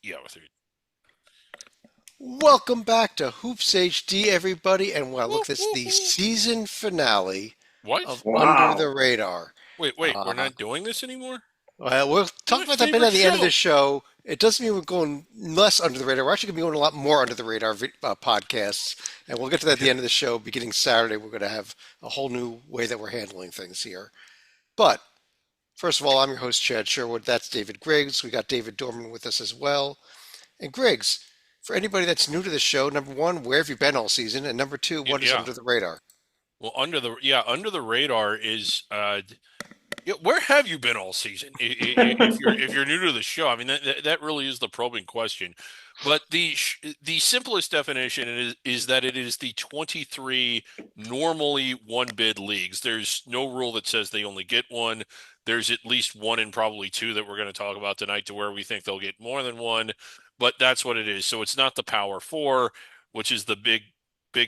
Yeah, with her. Welcome back to Hoops HD, everybody, and well, look, Whoop, this is whoop, the whoop. season finale What? of Under the Wow. Radar. Wait, we're Uh, not doing this anymore? we'll talk My about that bit favorite at the end of the show. show. It doesn't mean we're going less under the radar. We're actually going to be going a lot more under the radar podcasts, and we'll get to that at the end of the show. Beginning Saturday, we're going to have a whole new way that we're handling things here. But first of all, I'm your host, Chad Sherwood. That's David Griggs. We got David Dorman with us as well. And Griggs, for anybody that's new to the show, number one, where have you been all season? And number two, what is Yeah. under the radar? Well, under the radar is yeah, where have you been all season? If you're new to the show, I mean that really is the probing question. But the simplest definition is that it is the 23 normally one bid leagues. There's no rule that says they only get one. There's at least one and probably two that we're going to talk about tonight to where we think they'll get more than one. But that's what it is. So it's not the Power Four, which is the Big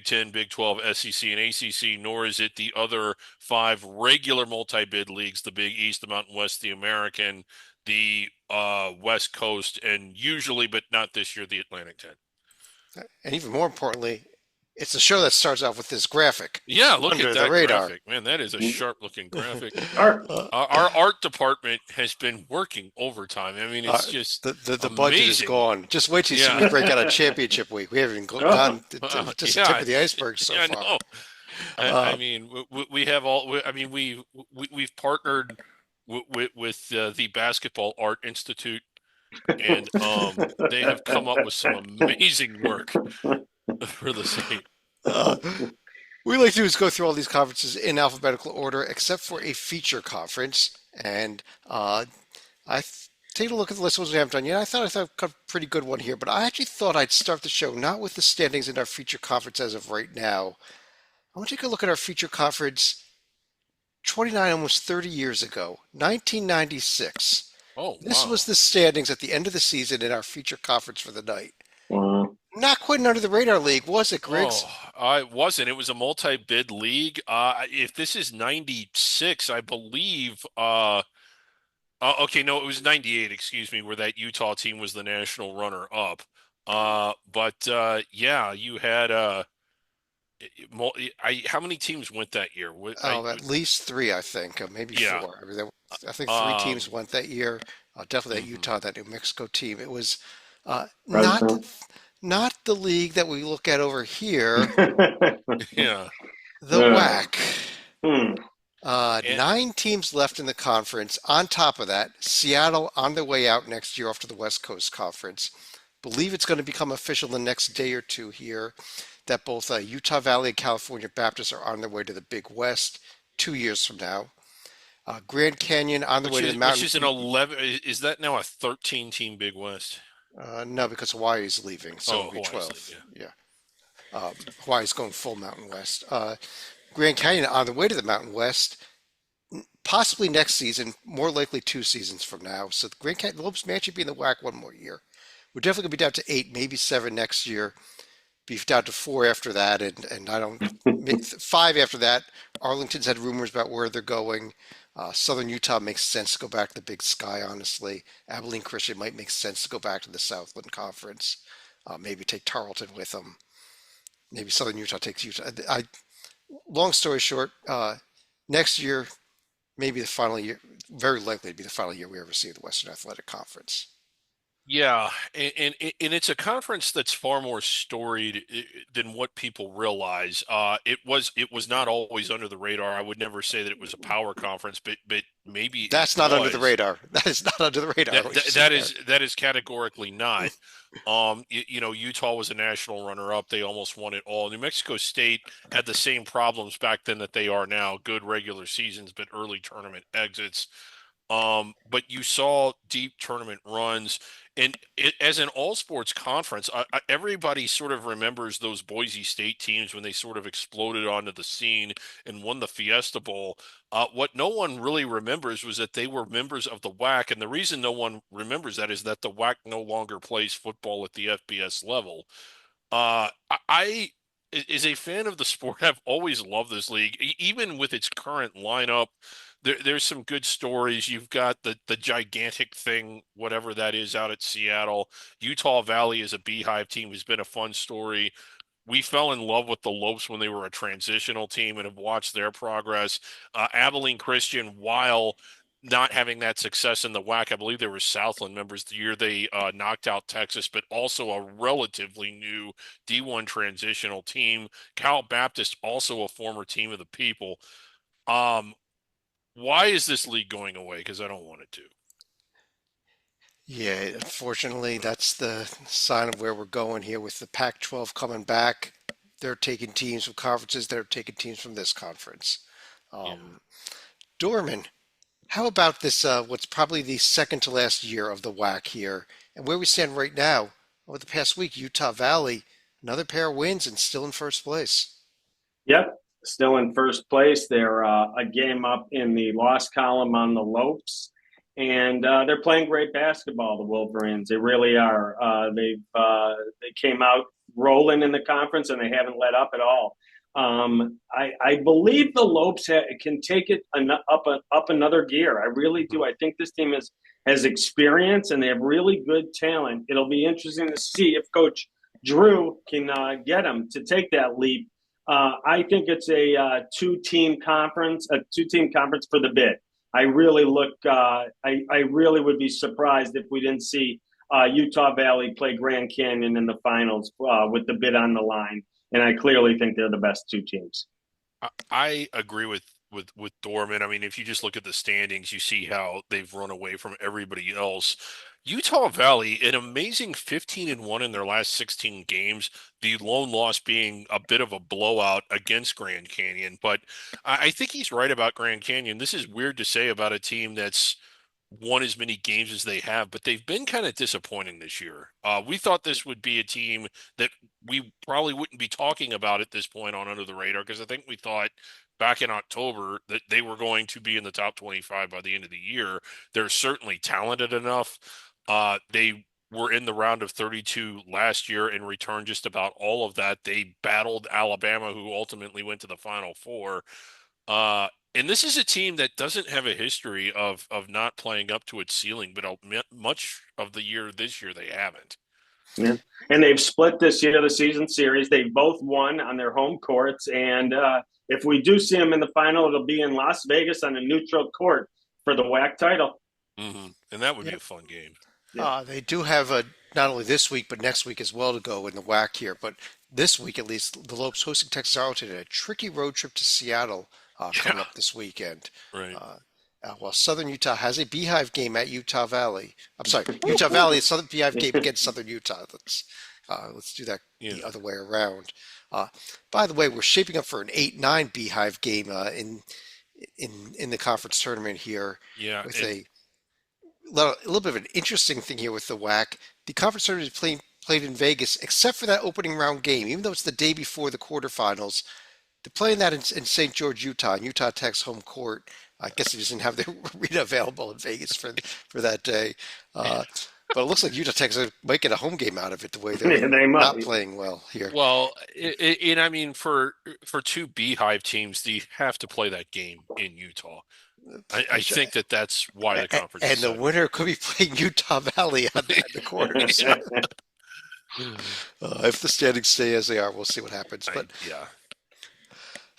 Ten, Big 12, SEC, and ACC, nor is it the other five regular multi-bid leagues: the Big East, the Mountain West, the American, the West Coast, and usually, but not this year, the Atlantic 10. And even more importantly, it's a show that starts off with this graphic, Yeah, look at under the that radar. graphic, man. That is a sharp-looking graphic. Art. Our art department has been working overtime. I mean, Uh, it's just the budget is amazing. gone. Just wait till you see Yeah, me break out a championship week. We haven't even Oh, gone to just the tip yeah, of the iceberg so yeah. far. No, I Uh, mean, we have all. I mean, we've partnered with the Basketball Art Institute, and they have come up with some amazing work for the site. uh, we like to do is go through all these conferences in alphabetical order, except for a feature conference. And I take a look at the list of ones we haven't done yet. I thought I got a pretty good one here, but I actually thought I'd start the show not with the standings in our feature conference as of right now. I want to take a look at our feature conference 29, almost 30 years ago, 1996. Oh This was wow! the standings at the end of the season in our feature conference for the night. wow. Not quite an under the radar league, was it, Griggs? Oh, I wasn't. It was a multi-bid league. If this is 96, I believe. Okay, no, it was 98. Excuse me, where that Utah team was the national runner-up. But yeah, you had how many teams went that year? Oh, at least three, I think, maybe Yeah. four. I think three teams Um. went that year. Definitely that Mhm. Utah, that New Mexico team. It was not President. not the league that we look at over here, Yeah. the WAC. Hmm. And, 9 teams left in the conference. On top of that, Seattle on their way out next year after the West Coast Conference. Believe it's going to become official the next day or two here that both Utah Valley and California Baptist are on their way to the Big West 2 years from now. Grand Canyon on the way to the which Mountain. is an 11. Is that now a 13 team Big West? No, because Hawaii is leaving, so Oh, it'll be Hawaii's league. 12. Yeah. Hawaii's going full Mountain West. Grand Canyon on the way to the Mountain West, possibly next season, more likely 2 seasons from now. So the Grand Canyon Lopes may actually be in the WAC one more year. We're definitely going to be down to 8, maybe 7 next year. Be down to 4 after that, and I don't 5 after that. Arlington's had rumors about where they're going. Southern Utah makes sense to go back to the Big Sky, honestly. Abilene Christian might make sense to go back to the Southland Conference. Maybe take Tarleton with them. Maybe Southern Utah takes Utah. Long story short, next year, maybe the final year, very likely to be the final year we ever see the Western Athletic Conference. Yeah, and it's a conference that's far more storied than what people realize. It was not always under the radar. I would never say that it was a power conference, but maybe it That's not under the was. radar. That is not under the radar. That What you're that, seeing that there. is categorically not. Utah was a national runner-up. They almost won it all. New Mexico State had the same problems back then that they are now. Good regular seasons, but early tournament exits. But you saw deep tournament runs, and as an all sports conference, everybody sort of remembers those Boise State teams when they sort of exploded onto the scene and won the Fiesta Bowl. What no one really remembers was that they were members of the WAC, and the reason no one remembers that is that the WAC no longer plays football at the FBS level. I, as a fan of the sport, have always loved this league, even with its current lineup. there's some good stories. You've got the gigantic thing, whatever that is, out at Seattle. Utah Valley is a Beehive team has been a fun story. We fell in love with the Lopes when they were a transitional team and have watched their progress. Abilene Christian, while not having that success in the WAC, I believe they were Southland members the year they knocked out Texas, but also a relatively new D1 transitional team. Cal Baptist, also a former team of the people. Um, why is this league going away? Because I don't want it to. Yeah, unfortunately, that's the sign of where we're going here with the Pac-12 coming back. They're taking teams from conferences, they're taking teams from this conference. Yeah. Um, Dorman, how about this, what's probably the second to last year of the WAC here, and where we stand right now over the past week, Utah Valley, another pair of wins and still in first place. Yep, still in first place. They're a game up in the loss column on the Lopes, and they're playing great basketball. The Wolverines, they really are. They came out rolling in the conference, and they haven't let up at all. I believe the Lopes can take it up another gear. I really do. I think this team has experience, and they have really good talent. It'll be interesting to see if Coach Drew can get them to take that leap. I think it's a two-team conference for the bid. I really look. I really would be surprised if we didn't see Utah Valley play Grand Canyon in the finals with the bid on the line. And I clearly think they're the best two teams. I agree with Dorman. I mean, if you just look at the standings, you see how they've run away from everybody else. Utah Valley, an amazing 15-1 in their last 16 games, the lone loss being a bit of a blowout against Grand Canyon. But I think he's right about Grand Canyon. This is weird to say about a team that's won as many games as they have, but they've been kind of disappointing this year. We thought this would be a team that we probably wouldn't be talking about at this point on Under the Radar because I think we thought back in October that they were going to be in the top 25 by the end of the year. They're certainly talented enough. They were in the round of 32 last year and returned just about all of that. They battled Alabama, who ultimately went to the Final Four. Uh, and this is a team that doesn't have a history of not playing up to its ceiling, but much of the year this year they haven't. Yeah. And they've split this year the season series. They both won on their home courts, and if we do see them in the final, it'll be in Las Vegas on a neutral court for the WAC title. And that would be Yep. a fun game. They do have not only this week but next week as well to go in the WAC here. But this week at least, the Lopes hosting Texas Arlington in a tricky road trip to Seattle coming Yeah, up this weekend. right. Uh, while Southern Utah has a Beehive game at Utah Valley. I'm sorry, Utah Valley is Southern Beehive game against Southern Utah. Let's do that Yeah. the other way around. Uh, by the way, we're shaping up for an 8-9 Beehive game in the conference tournament here Yeah. with And a little bit of an interesting thing here with the WAC. The conference tournament is played in Vegas, except for that opening round game. Even though it's the day before the quarterfinals, they're playing that in St. George, Utah, in Utah Tech's home court. I guess they just didn't have their arena available in Vegas for that day. Uh, but it looks like Utah Tech might get a home game out of it the way they're They not might. playing well here. well, and I mean for two Beehive teams, they have to play that game in Utah. I Which, think that's why the conference and is the set up. winner could be playing Utah Valley on the quarters. If the standings stay as they are, we'll see what happens. But Yeah.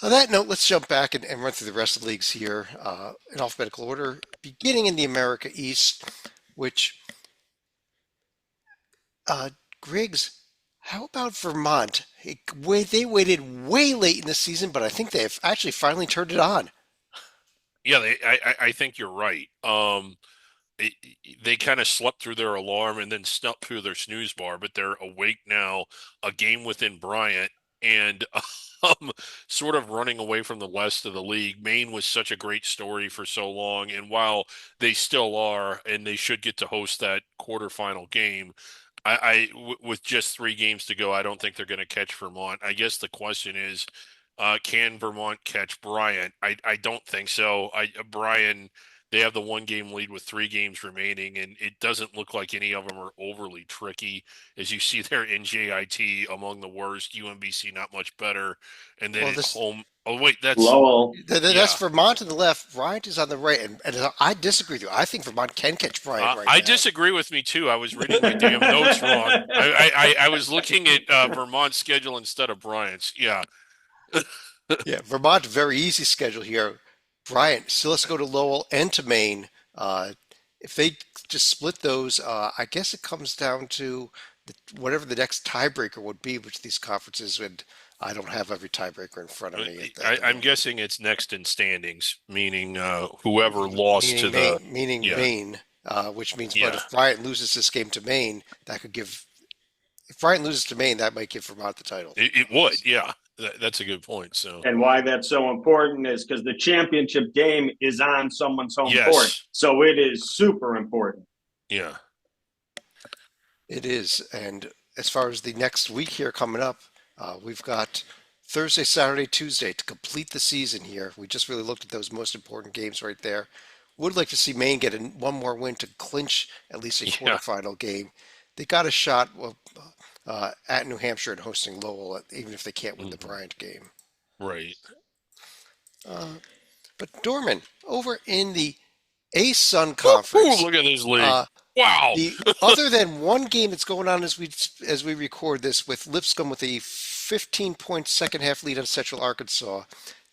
on that note, let's jump back and run through the rest of the leagues here in alphabetical order, beginning in the America East, which, uh, Griggs, how about Vermont? They waited way late in the season, but I think they've actually finally turned it on. Yeah, I think you're right. It, they kind of slept through their alarm and then snuck through their snooze bar, but they're awake now, a game within Bryant, and um, sort of running away from the rest of the league. Maine was such a great story for so long, and while they still are, and they should get to host that quarterfinal game, with just 3 games to go, I don't think they're going to catch Vermont. I guess the question is, can Vermont catch Bryant? I don't think so. Brian, they have the 1-game lead with 3 games remaining, and it doesn't look like any of them are overly tricky. As you see there, NJIT among the worst, UMBC not much better, and then Well, at this home. Oh wait, that's Lowell. that's yeah. Vermont to the left. Bryant is on the right, and I disagree with you. I think Vermont can catch Bryant right I now. disagree with me too. I was reading my damn notes wrong. I was looking at Vermont's schedule instead of Bryant's. Yeah. Yeah, Vermont, very easy schedule here. Bryant still has to go to Lowell and to Maine. If they just split those, I guess it comes down to whatever the next tiebreaker would be, which these conferences would. I don't have every tiebreaker in front of me at the I'm moment. guessing it's next in standings, meaning whoever lost to the Meaning yeah Maine, which means, but yeah if Bryant loses this game to Maine, that could give. If Bryant loses to Maine, that might give Vermont the title. it would that's a good point. So And why that's so important is because the championship game is on someone's home court. yes So it is super important. yeah It is. And as far as the next week here coming up, we've got Thursday, Saturday, Tuesday to complete the season here. We just really looked at those most important games right there. Would like to see Maine get one more win to clinch at least a yeah quarterfinal game. They got a shot at New Hampshire and hosting Lowell, even if they can't win the mhm, Bryant game. right. Uh, but Dorman, over in the A-Sun Ooh, Conference, look at this league! uh, Wow. the other than one game that's going on as we record this with Lipscomb with a 15-point second half lead on Central Arkansas,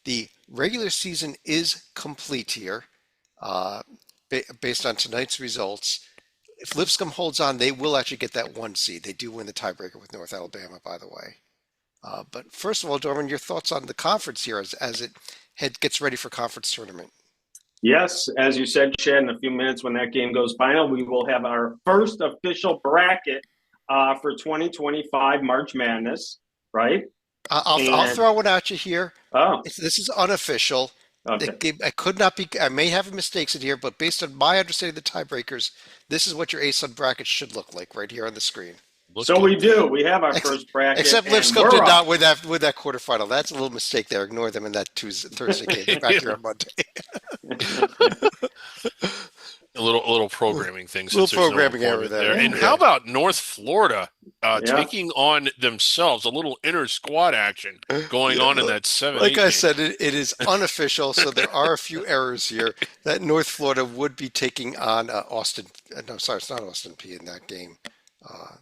the regular season is complete here, uh, based on tonight's results. If Lipscomb holds on, they will actually get that 1 seed. They do win the tiebreaker with North Alabama, by the way. But first of all, Dorman, your thoughts on the conference here as it gets ready for conference tournament. Yes, as you said, Chad, in a few minutes when that game goes final, we will have our first official bracket for 2025 March Madness, right? I'll throw one at you here. Oh, This is unofficial. okay. I could not be. I may have mistakes in here, but based on my understanding of the tiebreakers, this is what your A-Sun bracket should look like right here on the screen. Look So at we that. do. We have our first bracket. Except and Lipscomb we're did up. not win that quarterfinal. That's a little mistake there. Ignore them in that Thursday game. They're back here on Monday. A little programming thing Little since there's no programming error opponent there. And Yeah. how about North Florida Yeah. taking on themselves, a little inter squad action going on in that 7-8 Like I game. said, it is unofficial, so there are a few errors here. That North Florida would be taking on Austin. No, sorry, it's not Austin P in that game. Uh,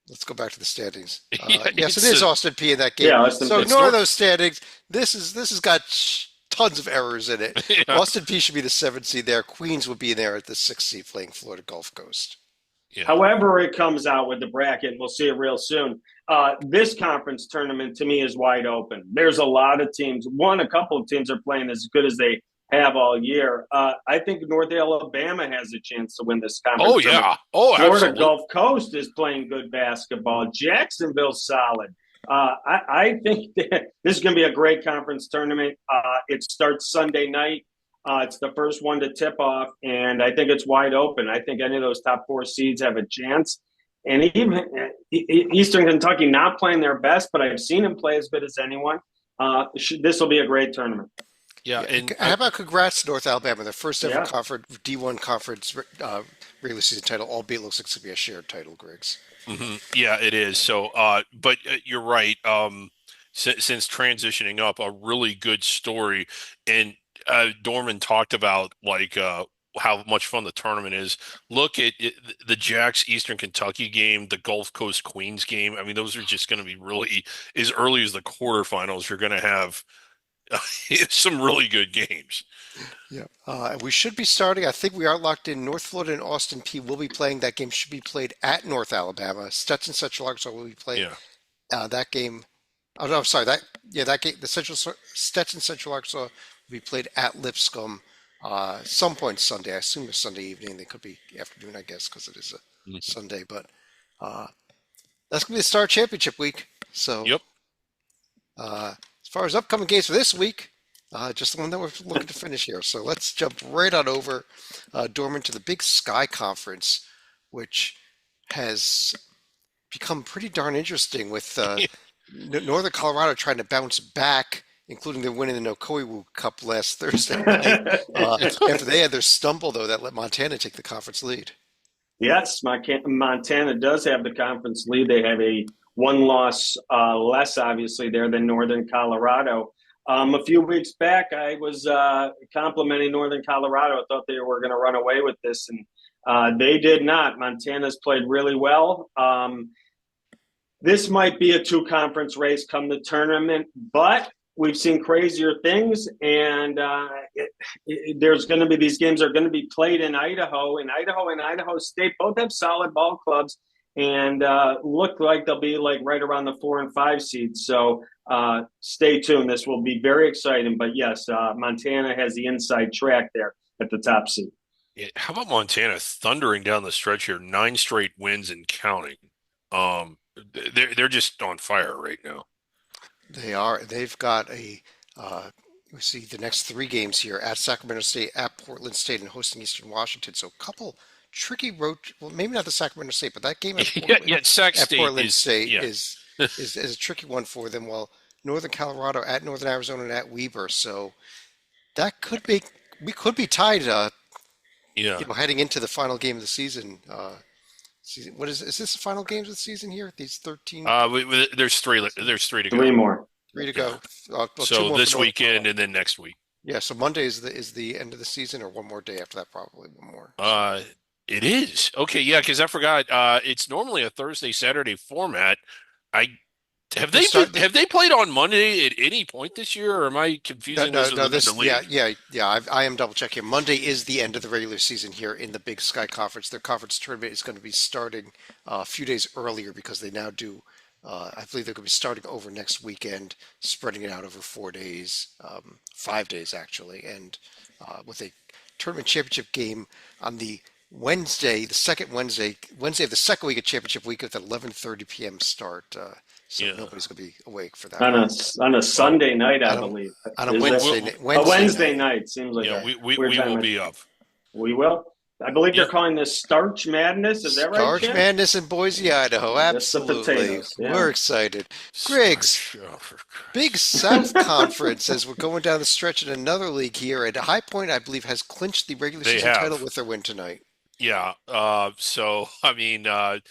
let's go back to the standings. Yeah, Yes, it it's is Austin P in that game. Yeah, Austin So P. ignore those standings. This has got tons of errors in it. Yeah. Austin P should be the 7th seed there. Queens would be there at the 6th seed playing Florida Gulf Coast. Yeah. However it comes out with the bracket, and we'll see it real soon. This conference tournament to me is wide open. There's a lot of teams. A couple of teams are playing as good as they have all year. I think North Alabama has a chance to win this conference. Oh yeah. Oh, Florida absolutely. Gulf Coast is playing good basketball. Jacksonville's solid. I think that this is going to be a great conference tournament. It starts Sunday night. It's the first one to tip off, and I think it's wide open. I think any of those top 4 seeds have a chance. And even Eastern Kentucky not playing their best, but I've seen them play as good as anyone. This will be a great tournament. Yeah, and How about congrats to North Alabama, their first ever Yeah. D1 conference regular season title, albeit looks like it's going to be a shared title, Griggs. yeah, it is. So, but you're right. Since transitioning up, a really good story, and Dorman talked about like how much fun the tournament is. Look at the Jacks Eastern Kentucky game, the Gulf Coast Queens game. I mean, those are just going to be really as early as the quarterfinals. You're going to have some really good games. Yeah. We should be starting. I think we are locked in. North Florida and Austin P will be playing. That game should be played at North Alabama. Stetson Central Arkansas will be playing Yeah. that game. Oh no, I'm sorry. That game, the Stetson Central Arkansas will be played at Lipscomb some point Sunday. I assume it's Sunday evening. They could be afternoon, I guess, because it is a Mhm. Sunday. But that's going to be the Star Championship week. So Yep. as far as upcoming games for this week, just the one that we're looking to finish here. So let's jump right on over, Dorman, to the Big Sky Conference, which has become pretty darn interesting with Northern Colorado trying to bounce back including their win in the Nokoiwu Cup last Thursday night. After they had their stumble, though, that let Montana take the conference lead. Yes, Montana does have the conference lead. They have a one loss less, obviously, there than Northern Colorado. A few weeks back, I was complimenting Northern Colorado. I thought they were going to run away with this, and they did not. Montana's played really well. This might be a two-conference race come the tournament, but we've seen crazier things, and there's going to be these games are going to be played in Idaho. And Idaho State both have solid ball clubs, and look like they'll be like right around the 4 and 5 seeds. So stay tuned. This will be very exciting. But yes, Montana has the inside track there at the top seed. Yeah, how about Montana thundering down the stretch here, 9 straight wins and counting? They're just on fire right now. They are. They've got we see the next 3 games here at Sacramento State, at Portland State, and hosting Eastern Washington. So a couple tricky road. Well, maybe not the Sacramento State, but that game at Portland, Sac at State Portland is State yeah. is a tricky one for them. While Northern Colorado at Northern Arizona and at Weber. So that could be we could be tied. Yeah. Heading into the final game of the season. What is this the final games of the season here? These 13. There's 3. There's 3 to go. 3 more. 3 to go. Well, 2 So more this for North weekend Carolina. and then next week. Yeah, so Monday is the end of the season, or one more day after that, probably one more. It is. Okay, yeah, because I forgot. It's normally a Thursday, Saturday format. I have have they played on Monday at any point this year, or am I confusing this with the league? Yeah. I am double checking. Monday is the end of the regular season here in the Big Sky Conference. Their conference tournament is going to be starting a few days earlier because they now do. I believe they're going to be starting over next weekend, spreading it out over 4 days, 5 days actually, and with a tournament championship game on the Wednesday, the second Wednesday of the second week of championship week at 11:30 p.m. start. So nobody's going to be awake for that. On a Sunday night, I believe. On a Wednesday night seems like we will be up. We will. I believe they're calling this Starch Madness. Is that right? Starch Madness in Boise, Idaho. Absolutely. We're excited. Griggs, Big South Conference, as we're going down the stretch in another league here. And High Point, I believe, has clinched the regular season title with their win tonight. Yeah. So, I mean, they're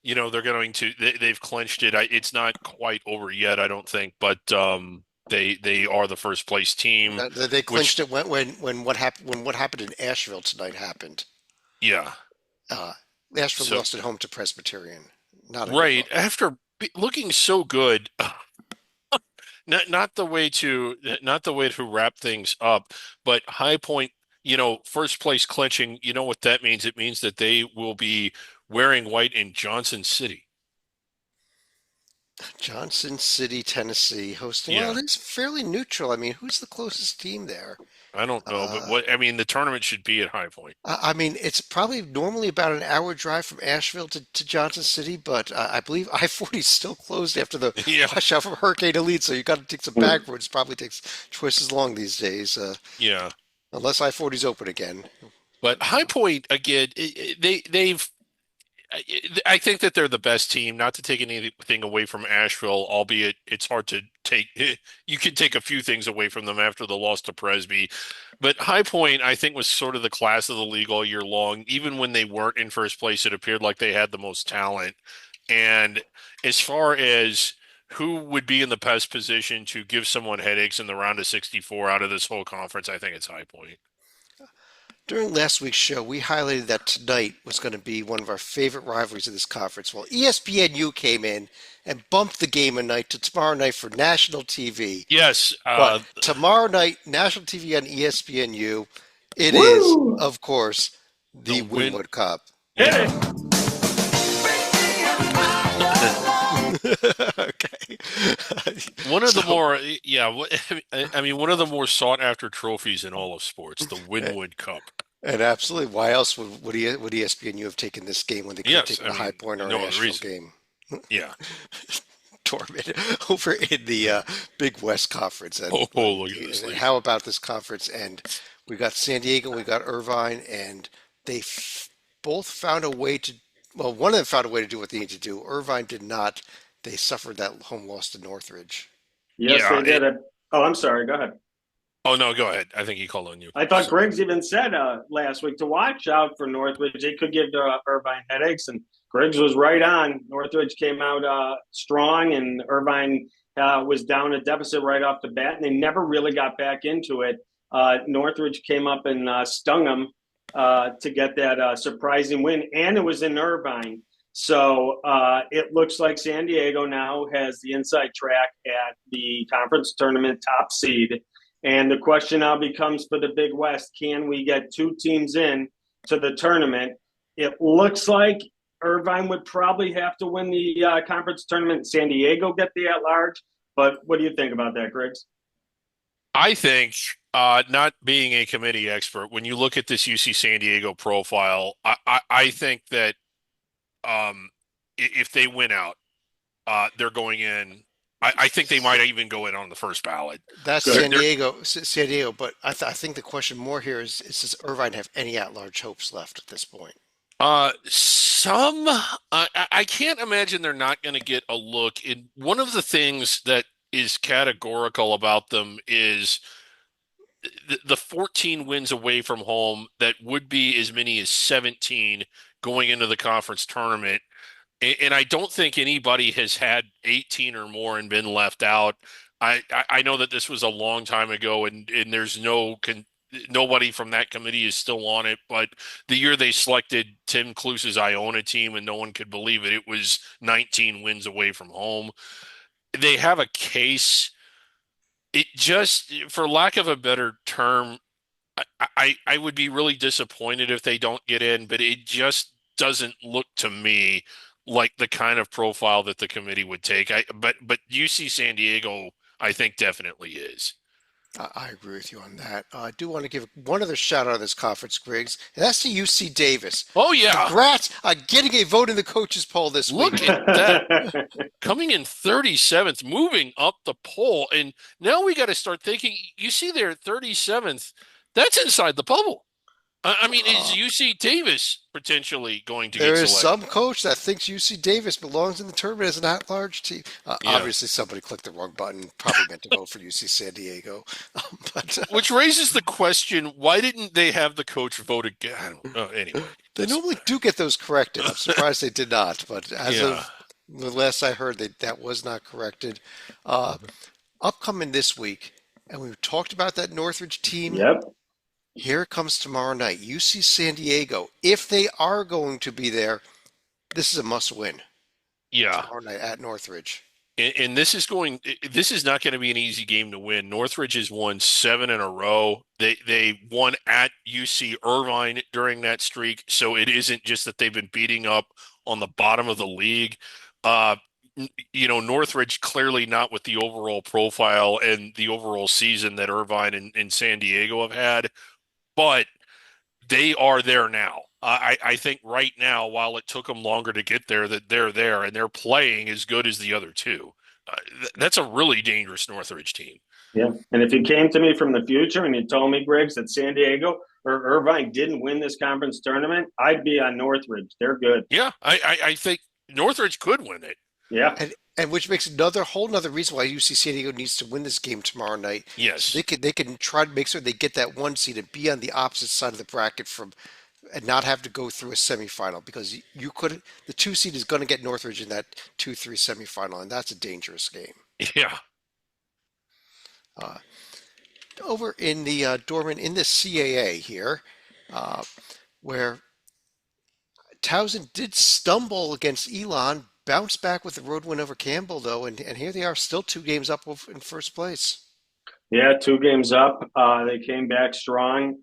going to, they've clinched it. It's not quite over yet, I don't think, but they are the first place team. They clinched it when what happened in Asheville tonight happened. Yeah. Asheville lost at home to Presbyterian. Right. After looking so good, not the way to wrap things up, but High Point, first place clinching, you know what that means? It means that they will be wearing white in Johnson City. Johnson City, Tennessee, hosting. Yeah. Well, it's fairly neutral. I mean, who's the closest team there? I don't know, but the tournament should be at High Point. I mean, it's probably normally about an hour drive from Asheville to Johnson City, but I believe I-40 is still closed after the washout from Hurricane Elite, so you got to take some back roads. Probably takes twice as long these days. Unless I-40 is open again. But High Point again, they've. I think that they're the best team. Not to take anything away from Asheville, albeit it's hard to take. You can take a few things away from them after the loss to Presby, but High Point, I think, was sort of the class of the league all year long. Even when they weren't in first place, it appeared like they had the most talent. And as far as who would be in the best position to give someone headaches in the round of 64 out of this whole conference, I think it's High Point. During last week's show, we highlighted that tonight was going to be one of our favorite rivalries of this conference. Well, ESPNU came in and bumped the game of night to tomorrow night for national TV. Yes. But tomorrow night, national TV on ESPNU. It is, of course, the Winwood Cup. Yeah. Okay. One of the more, one of the more sought after trophies in all of sports, the Winwood Cup. And absolutely, why else would ESPNU have taken this game when they could have taken the High Point or Asheville game? Yeah. Torment over in the Big West Conference. And, look at this league. How about this conference? And we got San Diego, we got Irvine, and they both found a way to. Well, one of them found a way to do what they need to do. Irvine did not. They suffered that home loss to Northridge. Yes, they did. Oh, I'm sorry. Go ahead. Oh no, go ahead. I think he called on you. I thought Griggs even said last week to watch out for Northridge. They could give Irvine headaches, and Griggs was right on. Northridge came out strong, and Irvine was down a deficit right off the bat, and they never really got back into it. Northridge came up and stung them to get that surprising win, and it was in Irvine. So it looks like San Diego now has the inside track at the conference tournament top seed. And the question now becomes for the Big West, can we get two teams in to the tournament? It looks like Irvine would probably have to win the conference tournament. San Diego get the at-large. But what do you think about that, Griggs? I think, not being a committee expert, when you look at this UC San Diego profile, I think that if they win out, they're going in. I think they might even go in on the first ballot. That's Good. San Diego. But I think the question more here is does Irvine have any at-large hopes left at this point? Some I can't imagine they're not going to get a look. In one of the things that is categorical about them is the 14 wins away from home that would be as many as 17 going into the conference tournament. And I don't think anybody has had 18 or more and been left out. I know that this was a long time ago, and there's nobody from that committee is still on it. But the year they selected Tim Cluse's Iona team, and no one could believe it, it was 19 wins away from home. They have a case. It just, for lack of a better term, I would be really disappointed if they don't get in, but it just doesn't look to me like the kind of profile that the committee would take. But UC San Diego, I think definitely is. I agree with you on that. I do want to give one other shout out of this conference, Griggs, and that's to UC Davis. Oh yeah, Congrats on getting a vote in the coaches poll this look week. at that. Coming in 37th, moving up the poll, and now we got to start thinking. You see, they're 37th. That's inside the bubble. I mean, is UC Davis potentially going to There get is selected? some coach that thinks UC Davis belongs in the tournament as an at-large team. Yeah. Obviously, somebody clicked the wrong button. Probably meant to vote for UC San Diego. But Which raises the question: why didn't they have the coach vote again? I don't know. Anyway, they normally do get those corrected. I'm surprised they did not. But as yeah. of the last I heard, that was not corrected. Upcoming this week, and we talked about that Northridge team. Yep. Here it comes tomorrow night. UC San Diego. If they are going to be there, this is a must-win Yeah, tomorrow night at Northridge. and this is not going to be an easy game to win. Northridge has won 7 in a row. They won at UC Irvine during that streak, so it isn't just that they've been beating up on the bottom of the league. Uh, Northridge clearly not with the overall profile and the overall season that Irvine and San Diego have had, but they are there now. I think right now, while it took them longer to get there, that they're there and they're playing as good as the other two. That's a really dangerous Northridge team. Yeah. And if you came to me from the future and you told me, Griggs, that San Diego or Irvine didn't win this conference tournament, I'd be on Northridge. They're good. Yeah, I think Northridge could win it. Yeah. And which makes whole another reason why UC San Diego needs to win this game tomorrow night. Yes. They can try to make sure they get that one seed and be on the opposite side of the bracket and not have to go through a semifinal because the 2 seed is going to get Northridge in that 2-3 semifinal, and that's a dangerous game. Yeah. Over in the Dorman in the CAA here, where Towson did stumble against Elon, bounced back with the road win over Campbell, though, and here they are, still 2 games up in first place. Yeah, 2 games up. They came back strong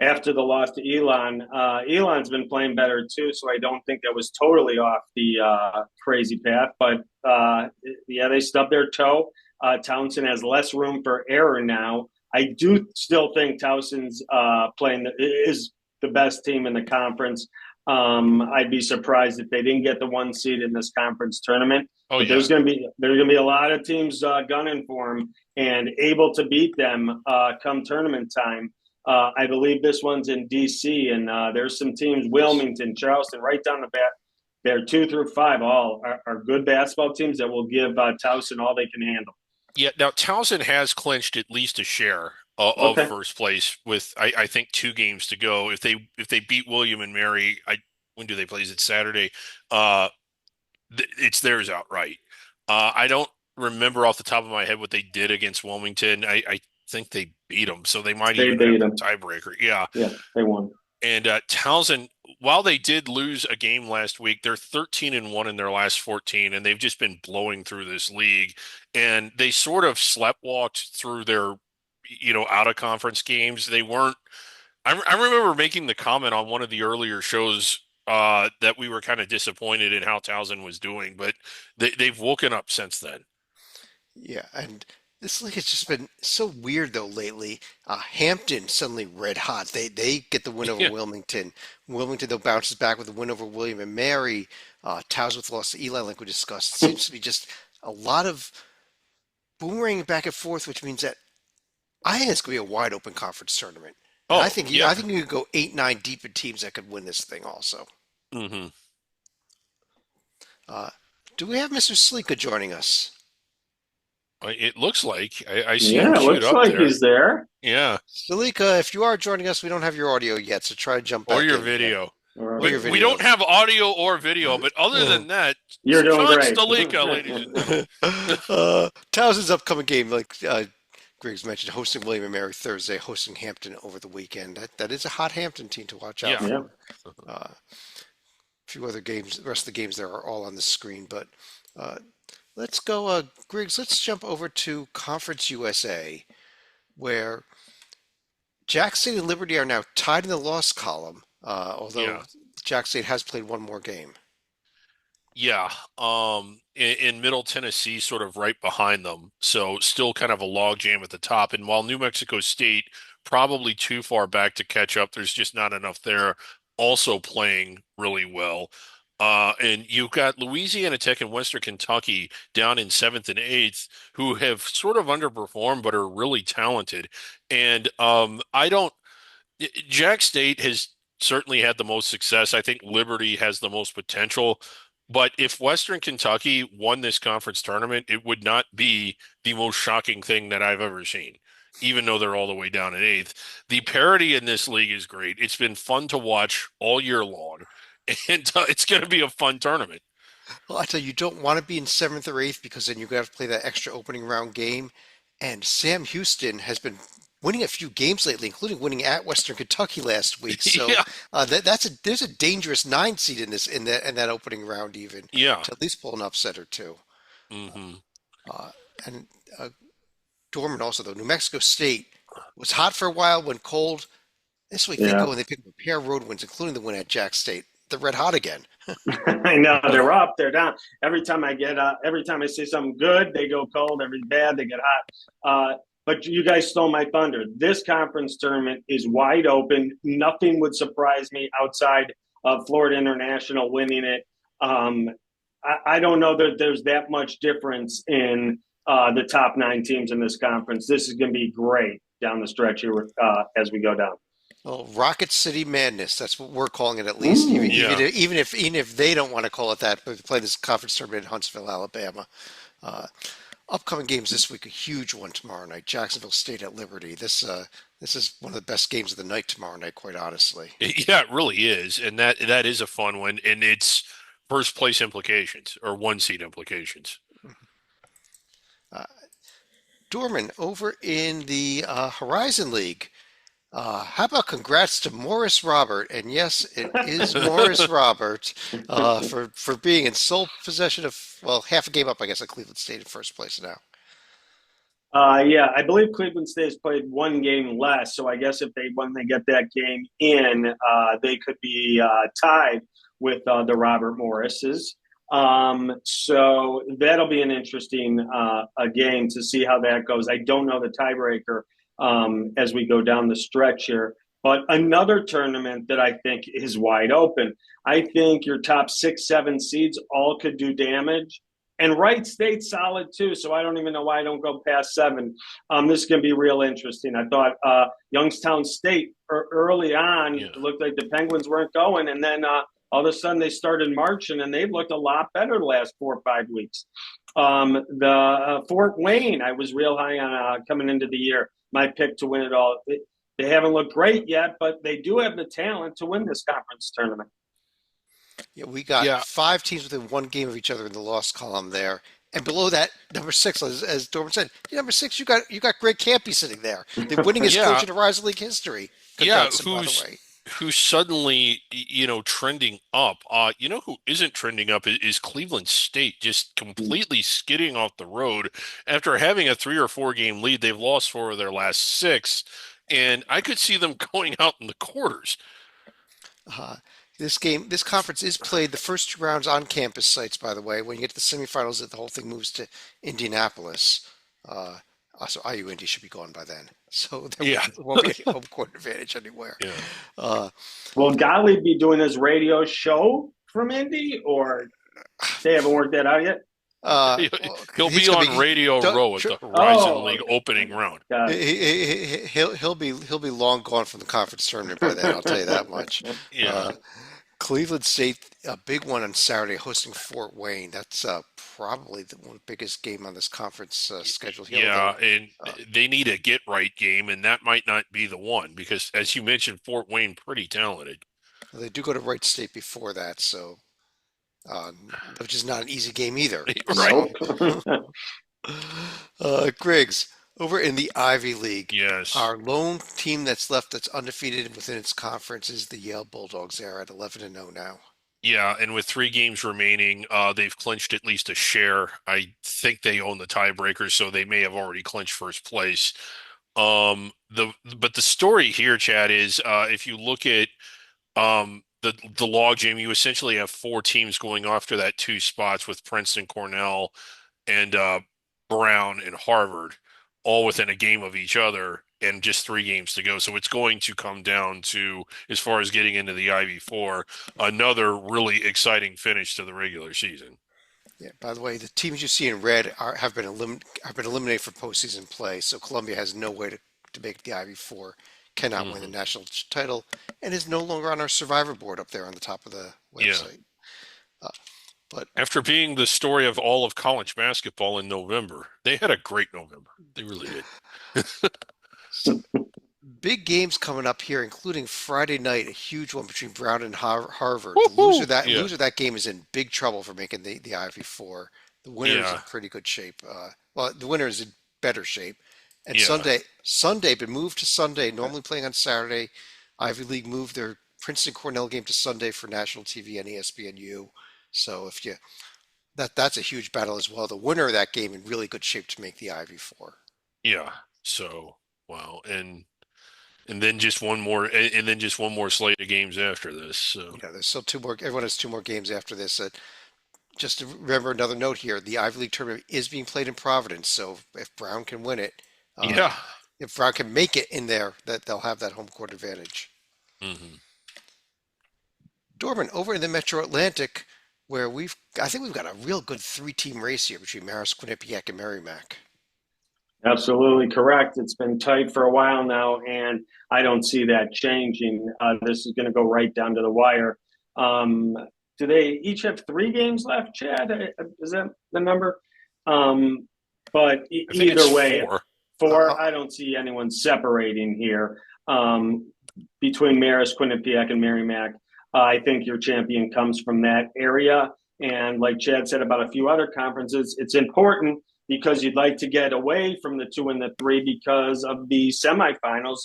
after the loss to Elon. Elon's been playing better too, so I don't think that was totally off the crazy path. But yeah, they stubbed their toe. Towson has less room for error now. I do still think Towson's is the best team in the conference. I'd be surprised if they didn't get the 1 seed in this conference tournament. Oh, but yeah. there's going to be a lot of teams gunning for them and able to beat them come tournament time. I believe this one's in DC, and there's some teams, Wilmington, Charleston, right down the back. They're 2 through 5, all are good basketball teams that will give Towson all they can handle. Yeah, now Townsend has clinched at least a share of Okay, first place with I think 2 games to go. If they beat William and Mary, when do they play? Is it Saturday? Uh, it's theirs outright. I don't remember off the top of my head what they did against Wilmington. I think they beat them, so they might they even have beat the them. tiebreaker. Yeah, Yeah, they won. and Townsend, while they did lose a game last week, they're 13-1 in their last 14, and they've just been blowing through this league. And they sort of sleptwalked through their, out of conference games. They weren't. I remember making the comment on one of the earlier shows that we were kind of disappointed in how Townsend was doing, but they've woken up since then. Yeah, and this league has just been so weird though lately. Hampton suddenly red hot. They get the win over Yeah, Wilmington. Wilmington though bounces back with a win over William and Mary. Towsworth lost to Eli, like we discussed. It seems to be just a lot of boomerang back and forth, which means that I think it's going to be a wide open conference tournament. And Oh, I yeah. think you could go 8, 9 deep in teams that could win this thing also. hmm Uh, do we have Mr. Sleeka joining us? It looks like I see him Yeah, it queued looks up like there. he's there. Yeah, Sleeka, if you are joining us, we don't have your audio yet, so try to jump or back your in again. video. Or Or We your we video. don't have audio or video, but other than that, you're doing John great. Stalika, ladies and gentlemen. Towson's upcoming game, like Griggs mentioned, hosting William and Mary Thursday, hosting Hampton over the weekend. That is a hot Hampton team to watch out Yeah. Yeah. for. A few other games, the rest of the games there are all on the screen, but uh, let's go, Griggs. Let's jump over to Conference USA, where Jack State and Liberty are now tied in the loss column, although Yeah. Jack State has played one more game. Yeah. In Middle Tennessee, sort of right behind them. So still kind of a logjam at the top. And while New Mexico State probably too far back to catch up, there's just not enough there. Also playing really well. And you've got Louisiana Tech and Western Kentucky down in seventh and eighth, who have sort of underperformed but are really talented. And I don't. Jack State has certainly had the most success. I think Liberty has the most potential. But if Western Kentucky won this conference tournament, it would not be the most shocking thing that I've ever seen, even though they're all the way down in eighth. The parity in this league is great. It's been fun to watch all year long, and it's going to be a fun tournament. Well, I tell you, you don't want to be in seventh or eighth because then you got to play that extra opening round game. And Sam Houston has been winning a few games lately, including winning at Western Kentucky last week. So Yeah, there's a dangerous 9 seed in this in that opening round even yeah. to at least pull an upset or two. hmm Uh, and Dorman also though New Mexico State was hot for a while, went cold. This week they Yeah. go and they pick up a pair of road wins, including the win at Jack State. They're red hot again. I know they're up, they're down. Every time I say something good, they go cold. Every bad, they get hot. But you guys stole my thunder. This conference tournament is wide open. Nothing would surprise me outside of Florida International winning it. I don't know that there's that much difference in the top 9 teams in this conference. This is going to be great down the stretch here as we go down. Well, Rocket City Madness. That's what we're calling it at least. Even, Ooh. Yeah. even if they don't want to call it that, but they play this conference tournament in Huntsville, Alabama. Uh, Upcoming games this week, a huge one tomorrow night. Jacksonville State at Liberty. This is one of the best games of the night tomorrow night, quite honestly. Yeah, it really is, and that is a fun one, and it's first place implications or one seed implications. Uh, Dorman, over in the Horizon League, how about congrats to Morris Robert? And yes, it is Morris Robert for being in sole possession of, well, half a game up, I guess, at Cleveland State in first place now. Yeah, I believe Cleveland State has played one game less, so I guess if they when they get that game in, they could be tied with the Robert Morrises. So that'll be an interesting a game to see how that goes. I don't know the tiebreaker as we go down the stretch here, but another tournament that I think is wide open. I think your top 6, 7 seeds all could do damage. And Wright State's solid too, so I don't even know why I don't go past 7. This is going to be real interesting. I thought Youngstown State early on Yeah. looked like the Penguins weren't going, and then All of a sudden, they started marching, and they've looked a lot better the last 4 or 5 weeks. The Fort Wayne, I was real high on coming into the year. My pick to win it all. They haven't looked great yet, but they do have the talent to win this conference tournament. Yeah, we got Yeah, five teams within one game of each other in the loss column there. And below that, number six, as Dorman said, number six, you got Greg Campy sitting there, the winningest coach yeah, in Horizon League history. yeah. Congrats, by the way. Who's suddenly trending up? Who isn't trending up is Cleveland State, just completely skidding off the road after having a 3 or 4 game lead. They've lost 4 of their last 6, and I could see them going out in the quarters. Uh, this conference is played the first 2 rounds on campus sites, by the way. When you get to the semifinals, the whole thing moves to Indianapolis. Also, IU Indy should be gone by then, so there Yeah, won't be any home court advantage anywhere. yeah. Uh, Will Gottlieb be doing his radio show from Indy, or they haven't worked that out yet? He'll he's be gonna on be Radio don't- Row at tr- the Horizon Oh, League okay. opening round. Got it. he'll be long gone from the conference tournament by then. I'll tell you that much. Yeah, Uh, Cleveland State, a big one on Saturday, hosting Fort Wayne. That's probably the one biggest game on this conference schedule here. yeah, Although, and uh, they need a get right game, and that might not be the one because, as you mentioned, Fort Wayne pretty talented. they do go to Wright State before that, so which is not an easy game either. Right. Nope. Griggs, over in the Ivy League, Yes. our lone team that's left that's undefeated within its conference is the Yale Bulldogs. They're at 11-0 now. Yeah, and with 3 games remaining, they've clinched at least a share. I think they own the tiebreakers, so they may have already clinched first place. But the story here, Chad, is if you look at the log jam, you essentially have 4 teams going after that 2 spots with Princeton, Cornell, and Brown and Harvard, all within a game of each other, and just 3 games to go. So it's going to come down to, as far as getting into the Ivy Four, another really exciting finish to the regular season. Yeah. By the way, the teams you see in red have been eliminated from postseason play. So Columbia has no way to make the Ivy Four, cannot win the Mhm. national title, and is no longer on our Survivor board up there on the top of the Yeah. website. Uh, but After being the story of all of college basketball in November, they had a great November. They really did. some big games coming up here, including Friday night, a huge one between Brown and Harvard. The Woohoo! Yeah. loser of that game is in big trouble for making the Ivy Four. The winner is in Yeah. pretty good shape. Well, the winner is in better shape. And Yeah. Sunday been moved to Sunday. Normally playing on Saturday. Ivy League moved their Princeton Cornell game to Sunday for national TV and ESPNU. So that's a huge battle as well. The winner of that game in really good shape to make the Ivy Four. Yeah. So, wow. And then just one more, and then just one more slate of games after this. So, There's still two more. Everyone has 2 more games after this. Just to remember another note here: the Ivy League tournament is being played in Providence. So if Brown can win it, yeah. if Brown can make it in there, that they'll have that home court advantage. Hmm. Dorman, over in the Metro Atlantic, where I think we've got a real good 3-team race here between Marist, Quinnipiac, and Merrimack. Absolutely correct. It's been tight for a while now, and I don't see that changing. This is going to go right down to the wire. Do they each have 3 games left, Chad? Is that the number? But I think either it's way, 4. four, I don't see anyone separating here between Marist, Quinnipiac, and Merrimack. I think your champion comes from that area. And like Chad said about a few other conferences, it's important because you'd like to get away from the 2 and the 3 because of the semifinals.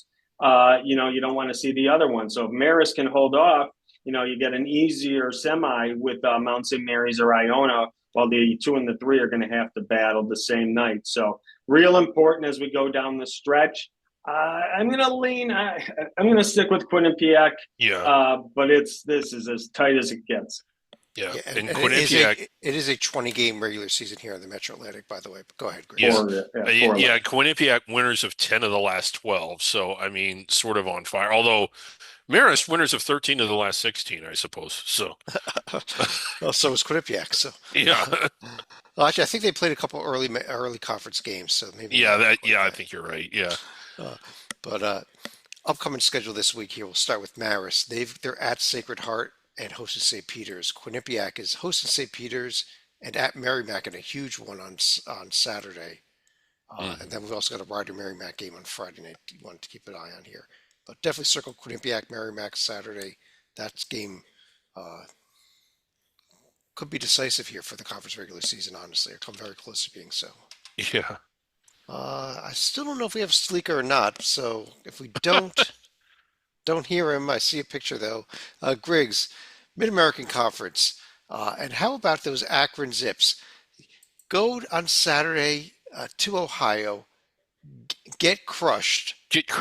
You don't want to see the other one. So if Marist can hold off, you get an easier semi with Mount St. Mary's or Iona, while the 2 and the 3 are going to have to battle the same night. So real important as we go down the stretch. I'm going to lean. I'm going to stick with Quinnipiac, Yeah. but this is as tight as it gets. Yeah. Yeah, And and Quinnipiac, it is a 20-game regular season here in the Metro Atlantic, by the way. But go ahead, Greg. Yeah. Four yeah, left. Quinnipiac winners of 10 of the last 12. So, I mean, sort of on fire. Although Marist winners of 13 of the last 16, I suppose. So, Well, so is Quinnipiac. So yeah. well, actually, I think they played a couple early conference games. So maybe Yeah, not yeah, I Quinnipiac. think you're right. Yeah. But upcoming schedule this week here, we'll start with Marist. They're at Sacred Heart. and hosting St. Peter's. Quinnipiac is hosting St. Peter's and at Merrimack in a huge one on Saturday. And Mhm. then we've also got a Rider Merrimack game on Friday night. You want to keep an eye on here, but definitely circle Quinnipiac Merrimack Saturday. That game uh, could be decisive here for the conference regular season. Honestly, or come very close to being so. Yeah. I still don't know if we have Sleeker or not. So if we don't hear him. I see a picture though. Griggs, Mid American Conference, and how about those Akron Zips? Go on Saturday to Ohio, get crushed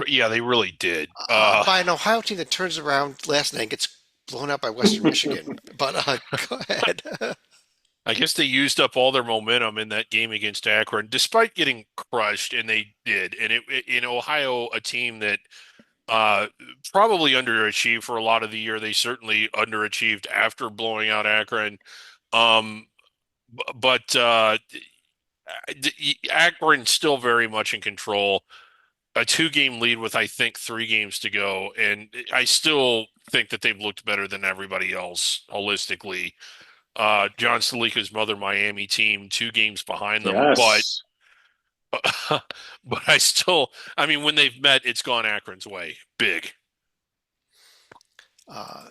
Yeah, they really did. by an Ohio team that turns around last night and gets blown out by Western Michigan. But go ahead. I guess they used up all their momentum in that game against Akron, despite getting crushed, and they did. And in Ohio, a team that uh, probably underachieved for a lot of the year. They certainly underachieved after blowing out Akron. Um, but Akron's still very much in control. A two-game lead with, I think, 3 games to go, and I still think that they've looked better than everybody else holistically. John Salika's Mother Miami team, 2 games behind them, but Yes. but I mean, when they've met, it's gone Akron's way, big. Uh,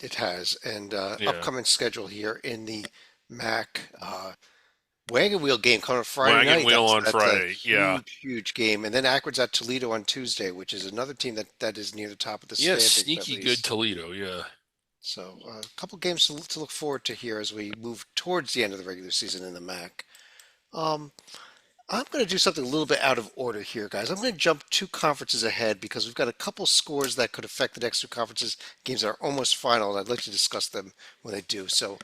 it has. And Yeah, upcoming schedule here in the MAC. Wagon Wheel game coming up Friday wagon night. wheel on That's a Friday. Yeah, huge game. And then Akron's at Toledo on Tuesday, which is another team that is near the top of the yeah, standings at sneaky good least. Toledo. Yeah, So a couple games to look forward to here as we move towards the end of the regular season in the MAC. Um, I'm going to do something a little bit out of order here, guys. I'm going to jump 2 conferences ahead because we've got a couple scores that could affect the next 2 conferences, games that are almost final, and I'd like to discuss them when they do. So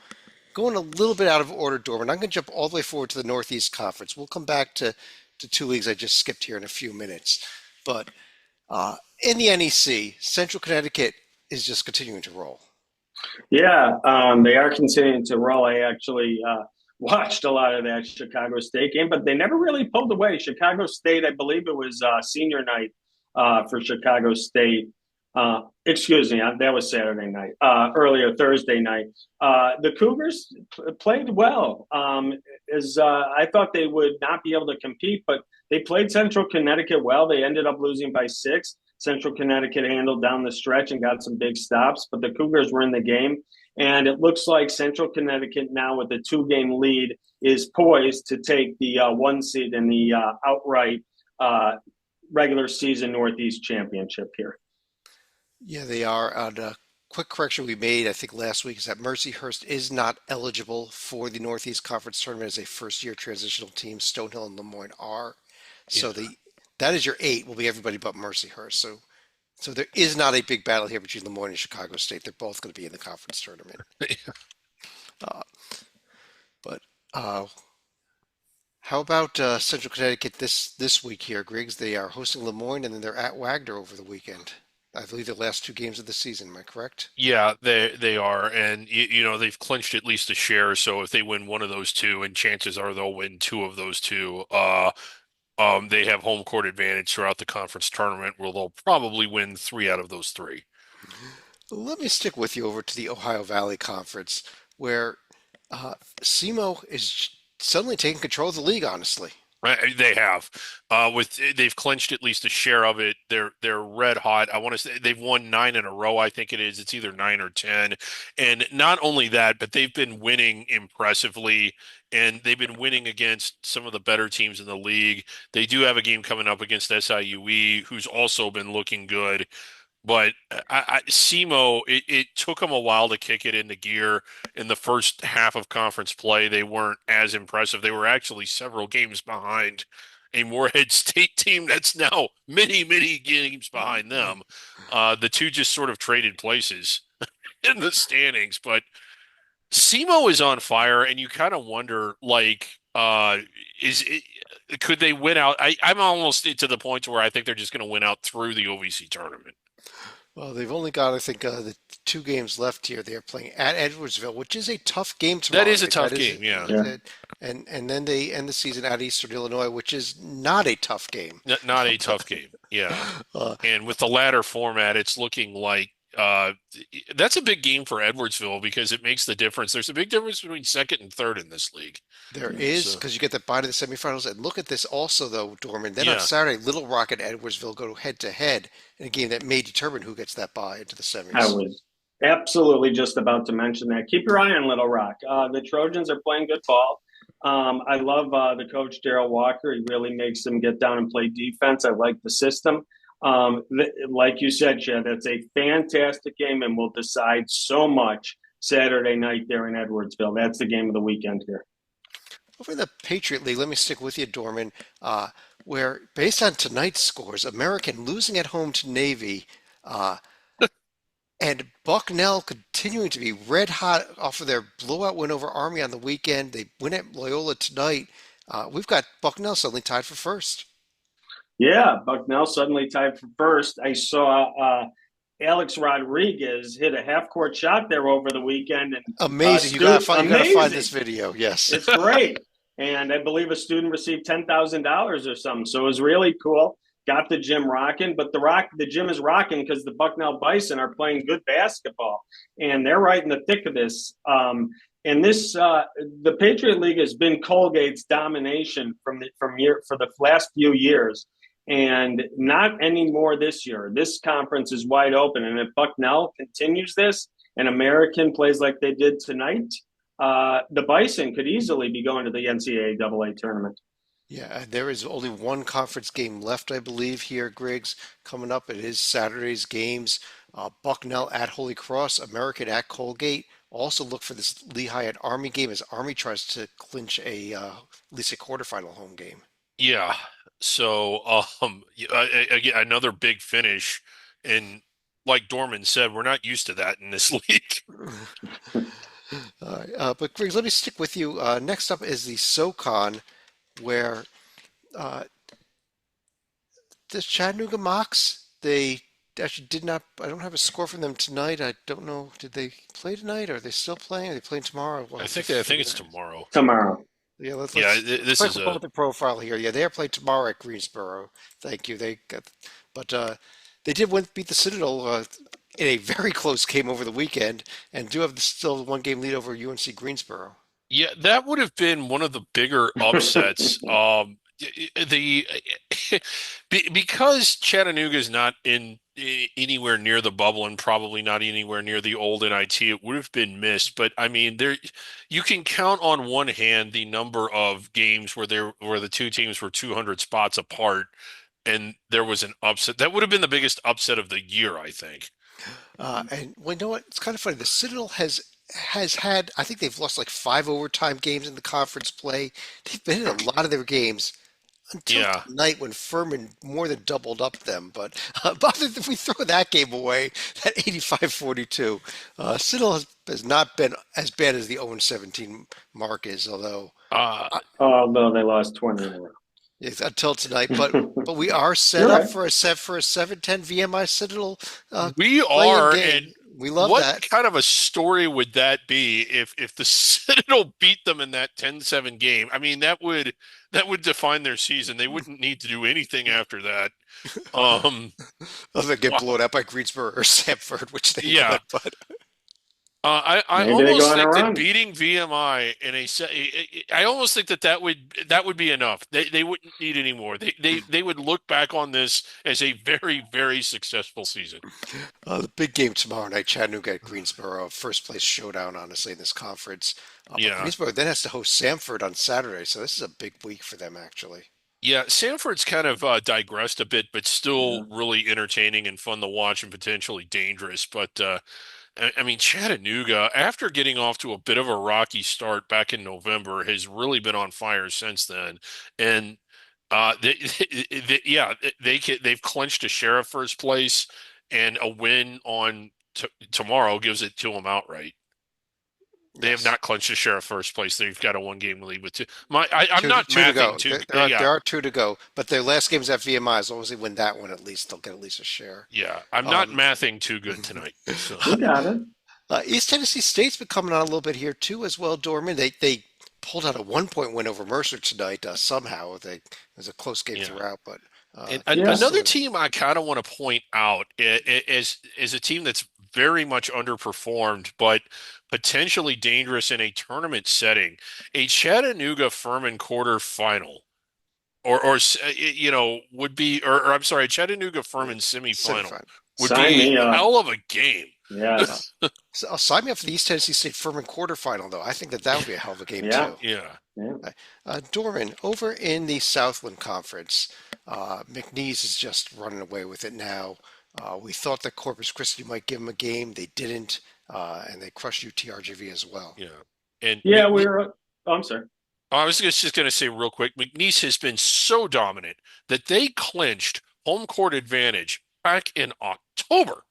going a little bit out of order, Dorman, I'm going to jump all the way forward to the Northeast Conference. We'll come back to 2 leagues I just skipped here in a few minutes. But in the NEC, Central Connecticut is just continuing to roll. Yeah, they are continuing to roll. I actually watched a lot of that Chicago State game, but they never really pulled away. Chicago State, I believe it was senior night for Chicago State. Excuse me, that was Saturday night. Earlier Thursday night, the Cougars played well. As I thought they would not be able to compete, but they played Central Connecticut well. They ended up losing by 6. Central Connecticut handled down the stretch and got some big stops, but the Cougars were in the game. And it looks like Central Connecticut now with a 2 game lead is poised to take the 1 seed in the outright regular season Northeast Championship here. Yeah, they are. A quick correction we made, I think last week, is that Mercyhurst is not eligible for the Northeast Conference tournament as a first-year transitional team. Stonehill and Lemoyne are. So yeah. the that is your 8 will be everybody but Mercyhurst. So there is not a big battle here between Lemoyne and Chicago State. They're both going to be in the conference tournament. Uh, but how about Central Connecticut this week here, Griggs? They are hosting Lemoyne and then they're at Wagner over the weekend. I believe the last 2 games of the season. Am I correct? Yeah, they are, and they've clinched at least a share. So if they win one of those two, and chances are they'll win 2 of those 2, they have home court advantage throughout the conference tournament, where they'll probably win 3 out of those 3. Let me stick with you over to the Ohio Valley Conference, where SEMO is suddenly taking control of the league, honestly. Right, they have, they've clinched at least a share of it. They're red hot. I want to say they've won 9 in a row. I think it is. It's either 9 or 10, and not only that, but they've been winning impressively, and they've been winning against some of the better teams in the league. They do have a game coming up against SIUE, who's also been looking good. But SEMO, it took them a while to kick it into gear. In the first half of conference play, they weren't as impressive. They were actually several games behind a Morehead State team that's now many games behind them. The two just sort of traded places in the standings. But SEMO is on fire, and you kind of wonder, like, is it? Could they win out? I'm almost to the point where I think they're just going to win out through the OVC tournament. Well, they've only got, I think, the 2 games left here. They are playing at Edwardsville, which is a tough game That tomorrow is a night. That tough is, game, yeah. Yeah. and then they end the season at Eastern Illinois, which is not a tough game. Not a tough game, yeah. Uh, And with the ladder format, it's looking like that's a big game for Edwardsville because it makes the difference. There's a big difference between second and third in this league. There is, So because you get the bye to the semifinals. And look at this also, though, Dorman. Then on yeah, Saturday, Little Rock and Edwardsville go head to head in a game that may determine who gets that bye into the I semis. was absolutely just about to mention that. Keep your eye on Little Rock. The Trojans are playing good ball. I love the coach Daryl Walker. He really makes them get down and play defense. I like the system. Like you said, Chad, that's a fantastic game and will decide so much Saturday night there in Edwardsville. That's the game of the weekend here. Over in the Patriot League, let me stick with you, Dorman, where based on tonight's scores, American losing at home to Navy, uh, and Bucknell continuing to be red hot off of their blowout win over Army on the weekend. They win at Loyola tonight. We've got Bucknell suddenly tied for first. Yeah, Bucknell suddenly tied for first. I saw Alex Rodriguez hit a half court shot there over the weekend, and Amazing! You gotta find this amazing. video. Yes. It's great. And I believe a student received $10,000 or something. So it was really cool. Got the gym rocking, but the gym is rocking because the Bucknell Bison are playing good basketball, and they're right in the thick of this. And the Patriot League has been Colgate's domination for the last few years, and not anymore this year. This conference is wide open, and if Bucknell continues this, and American plays like they did tonight, the Bison could easily be going to the NCAA tournament. Yeah, there is only one conference game left, I believe, here, Griggs, coming up. It is Saturday's games. Bucknell at Holy Cross, American at Colgate. Also look for this Lehigh at Army game as Army tries to clinch at least a quarterfinal home game. yeah. So again, another big finish, and like Dorman said, we're not used to that in this league. But Griggs, let me stick with you. Next up is the SoCon, where uh, the Chattanooga Mocs, they actually did not, I don't have a score from them tonight. I don't know, did they play tonight? Are they still playing? Are they playing tomorrow? We'll have to I think figure it's that. tomorrow. Tomorrow. Yeah, Yeah, this let's is pull a up the profile here. Yeah, they are playing tomorrow at Greensboro. Thank you. But they did beat the Citadel in a very close game over the weekend, and do have still one game lead over UNC Greensboro. yeah. That would have been one of the bigger upsets. The because Chattanooga is not in anywhere near the bubble and probably not anywhere near the old NIT, it would have been missed. But I mean, there you can count on one hand the number of games where the two teams were 200 spots apart, and there was an upset. That would have been the biggest upset of the year, I think. And well, you know what? It's kind of funny. The Citadel has had, I think they've lost like five overtime games in the conference play. They've been in a lot of their games until Yeah. tonight when Furman more than doubled up them. But if we throw that game away, that 85-42, Citadel has not been as bad as the 0-17 mark is, although Uh, Although they lost 20 in a row. it's until tonight. But we are set You're up right. for a 7-10 VMI Citadel we play-in are, game. and We love what that. kind of a story would that be if the Citadel beat them in that 10-7 game? I mean, that would define their season. They wouldn't need to do anything after that. Um, Other than get wow. blown out by Greensboro or Sanford, which they Yeah. would. But I Maybe they go almost on a think that run. beating VMI in I almost think that would be enough. They wouldn't need any more. They would look back on this as a very, very successful season. the big game tomorrow night, Chattanooga at Greensboro, first place showdown, honestly, in this conference. But Yeah. Greensboro then has to host Sanford on Saturday, so this is a big week for them, actually. Yeah, Sanford's kind of digressed a bit, but Yeah. still really entertaining and fun to watch and potentially dangerous. But I mean, Chattanooga, after getting off to a bit of a rocky start back in November, has really been on fire since then. And yeah, they've clinched a sheriff first place, and a win on t tomorrow gives it to them outright. They have Yes. not clinched a sheriff first place. They've got a one-game lead with two. I'm Two, not two to mathing go. too. There Yeah, are two to go, but their last game's at VMI. As long as they win that one, at least they'll get at least a share. yeah. I'm not Um, mathing too good tonight. So. You got it. East Tennessee State's been coming on a little bit here too, as well. Dorman, they pulled out a 1 point win over Mercer tonight. Somehow it was a close game Yeah. throughout, but And Yeah. another still, team I kind of want to point out is a team that's very much underperformed, but potentially dangerous in a tournament setting. A Chattanooga Furman quarterfinal, would be, or I'm sorry, Chattanooga Furman semifinal Semifinal. would Sign be me a up. hell of a game. Uh, Yes. so sign me up for the East Tennessee State Furman quarterfinal, though. I think that would be a hell of a game Yeah. too. Yeah. Yeah. Dorman, over in the Southland Conference, McNeese is just running away with it now. We thought that Corpus Christi might give them a game. They didn't, and they crushed UTRGV as well. Yeah. And Yeah, oh, I'm sorry. I was just going to say real quick, McNeese has been so dominant that they clinched home court advantage back in October.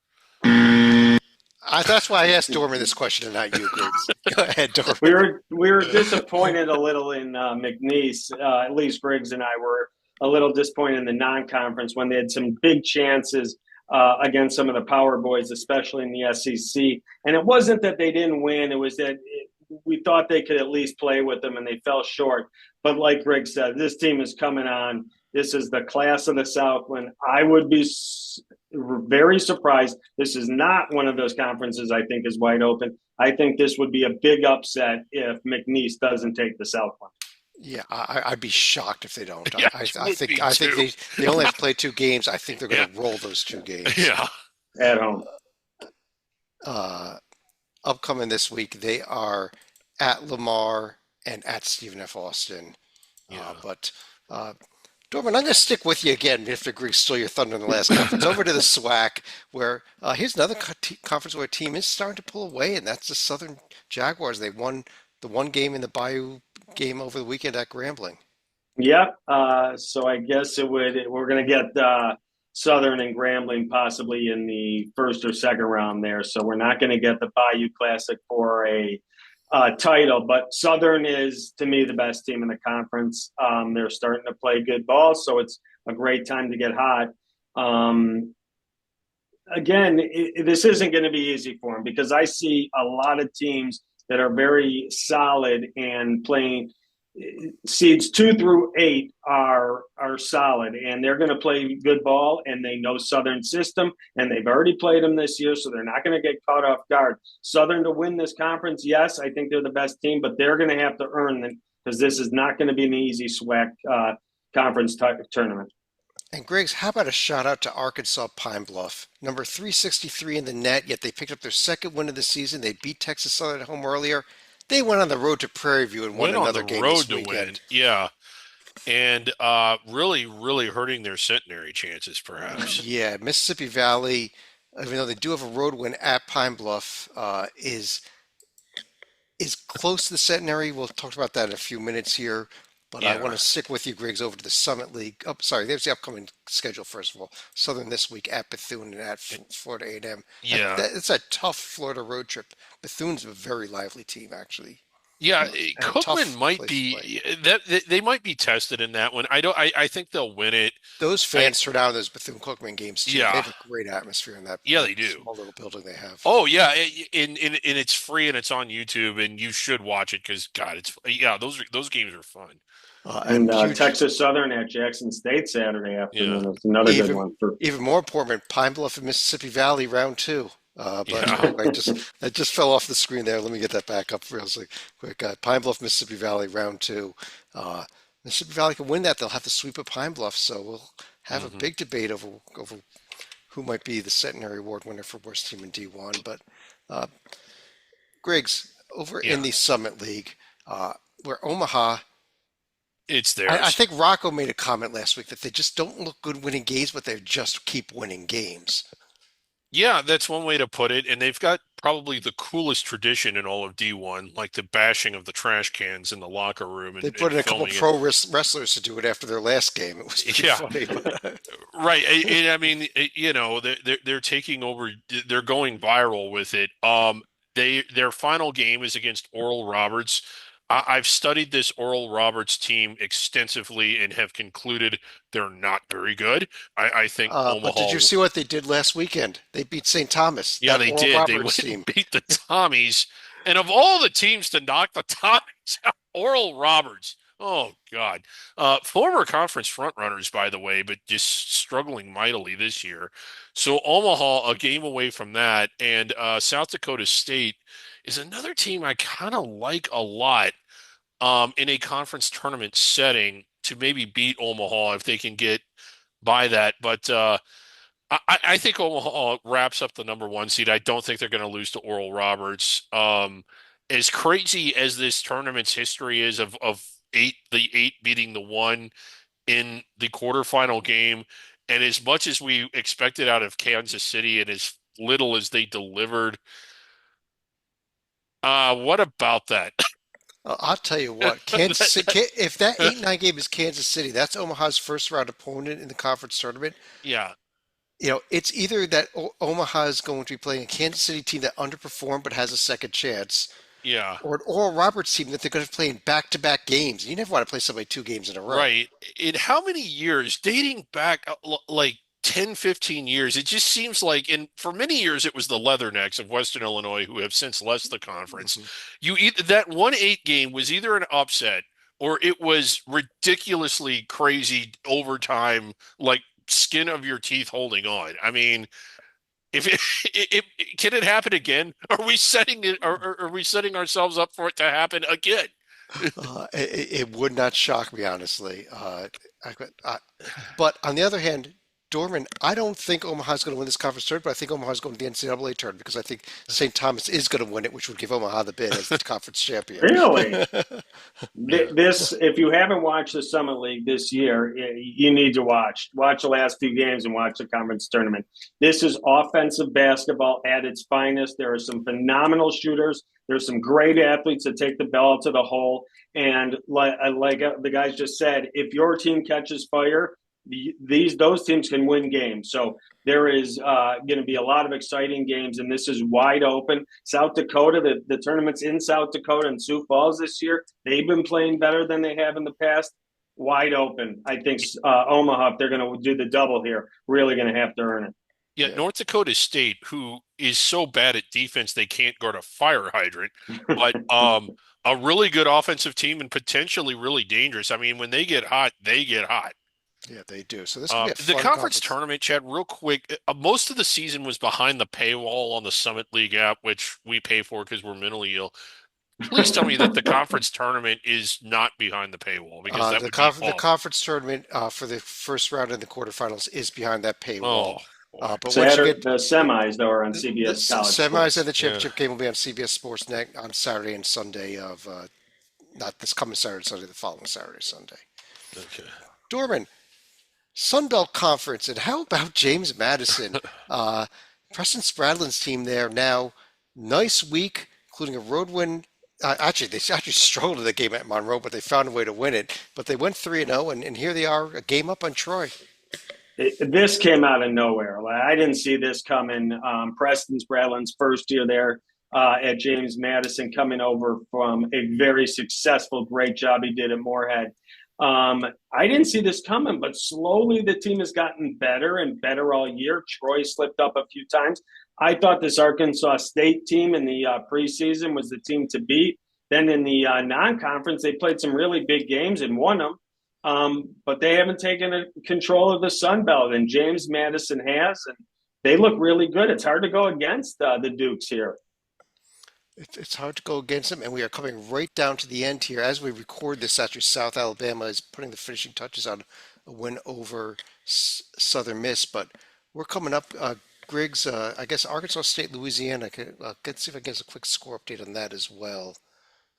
That's why I asked Dorman this question and not you, Griggs. Go ahead, Dorman. We were disappointed a little in McNeese. At least Griggs and I were a little disappointed in the non-conference when they had some big chances against some of the power boys, especially in the SEC. And it wasn't that they didn't win; it was that we thought they could at least play with them, and they fell short. But like Griggs said, this team is coming on. This is the class of the Southland. I would be very surprised. This is not one of those conferences I think is wide open. I think this would be a big upset if McNeese doesn't take the Southland. Yeah, I'd be shocked if they don't. Yeah, I would think be I think too. they only have to play 2 games. I think they're going to Yeah. roll those 2 games. Yeah. At home. Uh, Upcoming this week, they are at Lamar and at Stephen F. Austin. Yeah. But Dorman, I'm going to stick with you again after Greek stole your thunder in the last conference. Over to the SWAC, where here's another conference where a team is starting to pull away, and that's the Southern Jaguars. They won the one game in the Bayou game over the weekend at Grambling. Yep. So I guess we're going to get Southern and Grambling possibly in the first or second round there. So we're not going to get the Bayou Classic for a title, but Southern is, to me, the best team in the conference. They're starting to play good ball, so it's a great time to get hot. Again, this isn't going to be easy for them because I see a lot of teams that are very solid and playing. Seeds 2 through 8 are solid, and they're going to play good ball, and they know Southern system, and they've already played them this year, so they're not going to get caught off guard. Southern to win this conference, yes, I think they're the best team, but they're going to have to earn them because this is not going to be an easy SWAC conference tournament. And Griggs, how about a shout out to Arkansas Pine Bluff, number 363 in the net, yet they picked up their second win of the season. They beat Texas Southern at home earlier. They went on the road to Prairie View and won another game this weekend. Yeah. And really, really hurting their centenary chances, perhaps. Yeah, Mississippi Valley, even though they do have a road win at Pine Bluff, is close to the centenary. We'll talk about that in a few minutes here. But I want to stick with you, Griggs, over to the Summit League. Oh, sorry, there's the upcoming schedule, first of all. Southern this week at Bethune and at Florida A&M. Yeah. It's a tough Florida road trip. Bethune's a very lively team, actually. Yeah, And a Cookman tough might place to be that they might be tested in that one. I think they'll win it. Those fans turn out those Bethune-Cookman games, too. Yeah. They have a great atmosphere in that Yeah, they do. small little building they have. Oh yeah, and it's free and it's on YouTube and you should watch it because God, those games are fun. And Texas Southern at Jackson State Saturday afternoon. Yeah. It's another good one. Even more important, Pine Bluff and Mississippi Valley round 2. But Yeah. that just fell off the screen there. Let me get that back up real quick. Pine Bluff, Mississippi Valley round 2. Mississippi Valley can win that. They'll have to sweep a Pine Bluff. So we'll have a big debate over who might be the Centenary Award winner for worst team in D1. But Griggs, over in the Summit League, where Omaha. It's theirs. I think Rocco made a comment last week that they just don't look good winning games, but they just keep winning games. Yeah, that's one way to put it. And they've got probably the coolest tradition in all of D1, like the bashing of the trash cans in the locker room. And, They put in a couple filming pro wrestlers to do it after their last game. It was pretty funny. Right. And I mean, they're taking over. They're going viral with it. Their final game is against Oral Roberts. I've studied this Oral Roberts team extensively and have concluded they're not very good. I think Omaha. But did you see what they did last weekend? They beat St. Thomas. Yeah, that they Oral did. They Roberts went team. and beat the Tommies. And of all the teams to knock the Tommies out, Oral Roberts Oh God. Former conference frontrunners, by the way, but just struggling mightily this year. So Omaha, a game away from that, and South Dakota State is another team I kind of like a lot in a conference tournament setting to maybe beat Omaha if they can get by that. But I think Omaha wraps up the number one seed. I don't think they're going to lose to Oral Roberts. As crazy as this tournament's history is of the eight beating the one in the quarterfinal game, and as much as we expected out of Kansas City and as little as they delivered, what about that? I'll tell you what, Kansas City, if that 8-9 game is Kansas City, that's Omaha's first round opponent in the conference tournament. Yeah, It's either that Omaha is going to be playing a Kansas City team that underperformed but has a second chance, yeah. or an Oral Roberts team that they're going to play in back-to-back games. You never want to play somebody 2 games in a row. Right. In how many years, dating back like 10, 15 years, it just seems like, and for many years it was the Leathernecks of Western Illinois who have since left the conference. Mhm. You either that 1-8 game was either an upset or it was ridiculously crazy overtime, like skin of your teeth holding on. I mean, if can it happen again? Are we setting it? Are we setting ourselves up for it to happen again? It would not shock me, honestly. I, I, but on the other hand, Dorman, I don't think Omaha's going to win this conference tournament, but I think Omaha's going to the NCAA tournament because I think St. Thomas is going to win it, which would give Omaha the bid as the conference champion. Really? Yeah. This, if you haven't watched the Summit League this year, you need to watch the last 2 games and watch the conference tournament. This is offensive basketball at its finest. There are some phenomenal shooters. There's some great athletes that take the ball to the hole. And like the guys just said, if your team catches fire, those teams can win games. So there is going to be a lot of exciting games, and this is wide open. South Dakota, the tournament's in South Dakota and Sioux Falls this year. They've been playing better than they have in the past. Wide open. I think Omaha, if they're going to do the double here, really going to have to earn it. Yeah, Yeah. North Dakota State, who is so bad at defense they can't guard a fire hydrant, but a really good offensive team and potentially really dangerous. I mean, when they get hot, they get hot. Yeah, they do. So this could be a The fun conference conference. tournament, Chad, real quick, most of the season was behind the paywall on the Summit League app, which we pay for because we're mentally ill. Please tell me that the conference tournament is not behind the paywall because that would be The awful. conference tournament for the first round in the quarterfinals is behind that paywall. Oh boy. But once you Saturday, get the semis, though, are on the CBS College semis and Sports. the Yeah. championship game will be on CBS Sports Net on Saturday and Sunday of not this coming Saturday, Sunday, the following Saturday, Sunday. Okay. Dorman, Sun Belt Conference, and how about James Madison? Uh, Preston Spradlin's team there now. Nice week, including a road win. Actually, they actually struggled in the game at Monroe, but they found a way to win it. But they went 3-0, and here they are, a game up on Troy. This came out of nowhere. I didn't see this coming. Preston Spradlin's first year there at James Madison, coming over from a very successful, great job he did at Moorhead. I didn't see this coming, but slowly the team has gotten better and better all year. Troy slipped up a few times. I thought this Arkansas State team in the preseason was the team to beat. Then in the non-conference, they played some really big games and won them. But they haven't taken control of the Sun Belt, and James Madison has, and they look really good. It's hard to go against the Dukes here. It's hard to go against them, and we are coming right down to the end here. As we record this, actually, South Alabama is putting the finishing touches on a win over Southern Miss, but we're coming up. Griggs, I guess Arkansas State, Louisiana. Let's see if I can get a quick score update on that as well.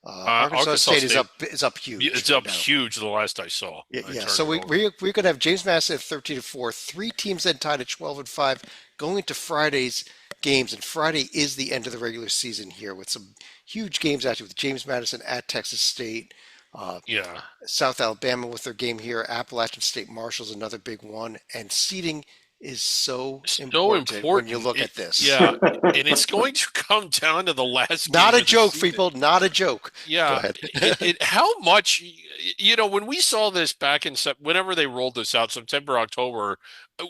Arkansas Arkansas State State, is up huge it's right up now. huge the last I saw. Yeah, I yeah. turned So it we over. we're gonna have James Madison at 13-4. Three teams then tied at 12-5, going into Friday's games, and Friday is the end of the regular season here with some huge games actually with James Madison at Texas State, uh, Yeah. South Alabama with their game here, Appalachian State Marshall's another big one, and seeding is so So important when you important. look at this. Yeah, and it's going to come down to the last Not game a of the joke, season. people, not a joke. Go Yeah, ahead. how much, when we saw this back in whenever they rolled this out, September, October,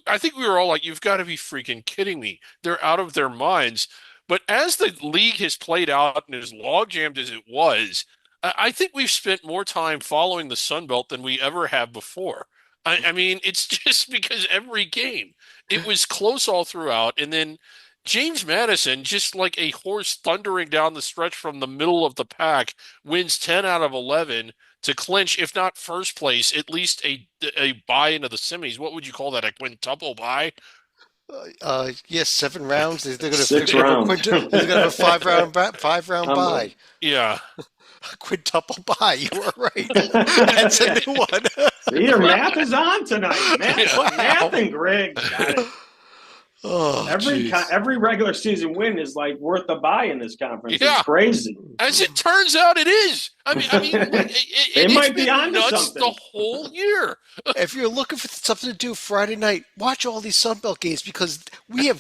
I think we were all like, you've got to be freaking kidding me. They're out of their minds. But as the league has played out and as log jammed as it was, I think we've spent more time following the Sun Belt than we ever have before. I mean, it's just because every game it was close all throughout, and then James Madison, just like a horse thundering down the stretch from the middle of the pack, wins 10 out of 11 to clinch, if not first place, at least a bye into the semis. What would you call that? A quintuple bye? Yes, 7 rounds. They're going Six to have a rounds. they're going to have a 5 round bye, Unbelievable. Yeah. a quintuple bye. You are right. That's a new one. See, your math is on tonight. Math, Yeah. math and Greg got it. Oh, jeez. Every regular season win is like worth a buy in this conference. Yeah. It's crazy. As it turns out, it is. They it's might be been onto nuts something. the whole year. If you're looking for something to do Friday night, watch all these Sunbelt games because we have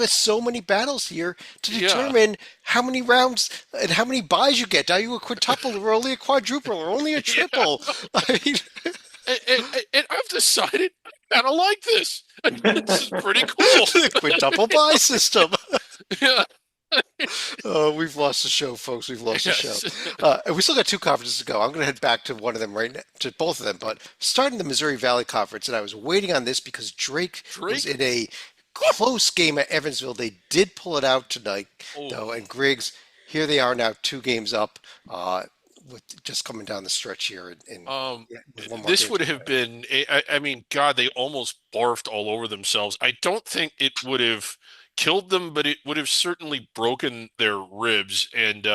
so many battles here to Yeah. determine how many rounds and how many buys you get. Are you a quintuple or only a quadruple or only a triple? I mean, And I've decided I kind of like this. This is pretty cool. the quintuple buy system. Yeah. Oh, we've lost the show, folks. We've lost the show. Yes. And we still got 2 conferences to go. I'm going to head back to one of them right now, to both of them. But starting the Missouri Valley Conference, and I was waiting on this because Drake was Drake? in a close game at Evansville. They did pull it out tonight, though. Oh. And Griggs, here they are now, 2 games up, with just coming down the stretch here. Um, Yeah, with one more this game would to have play. been, I mean, God, they almost barfed all over themselves. I don't think it would have killed them, but it would have certainly broken their ribs. And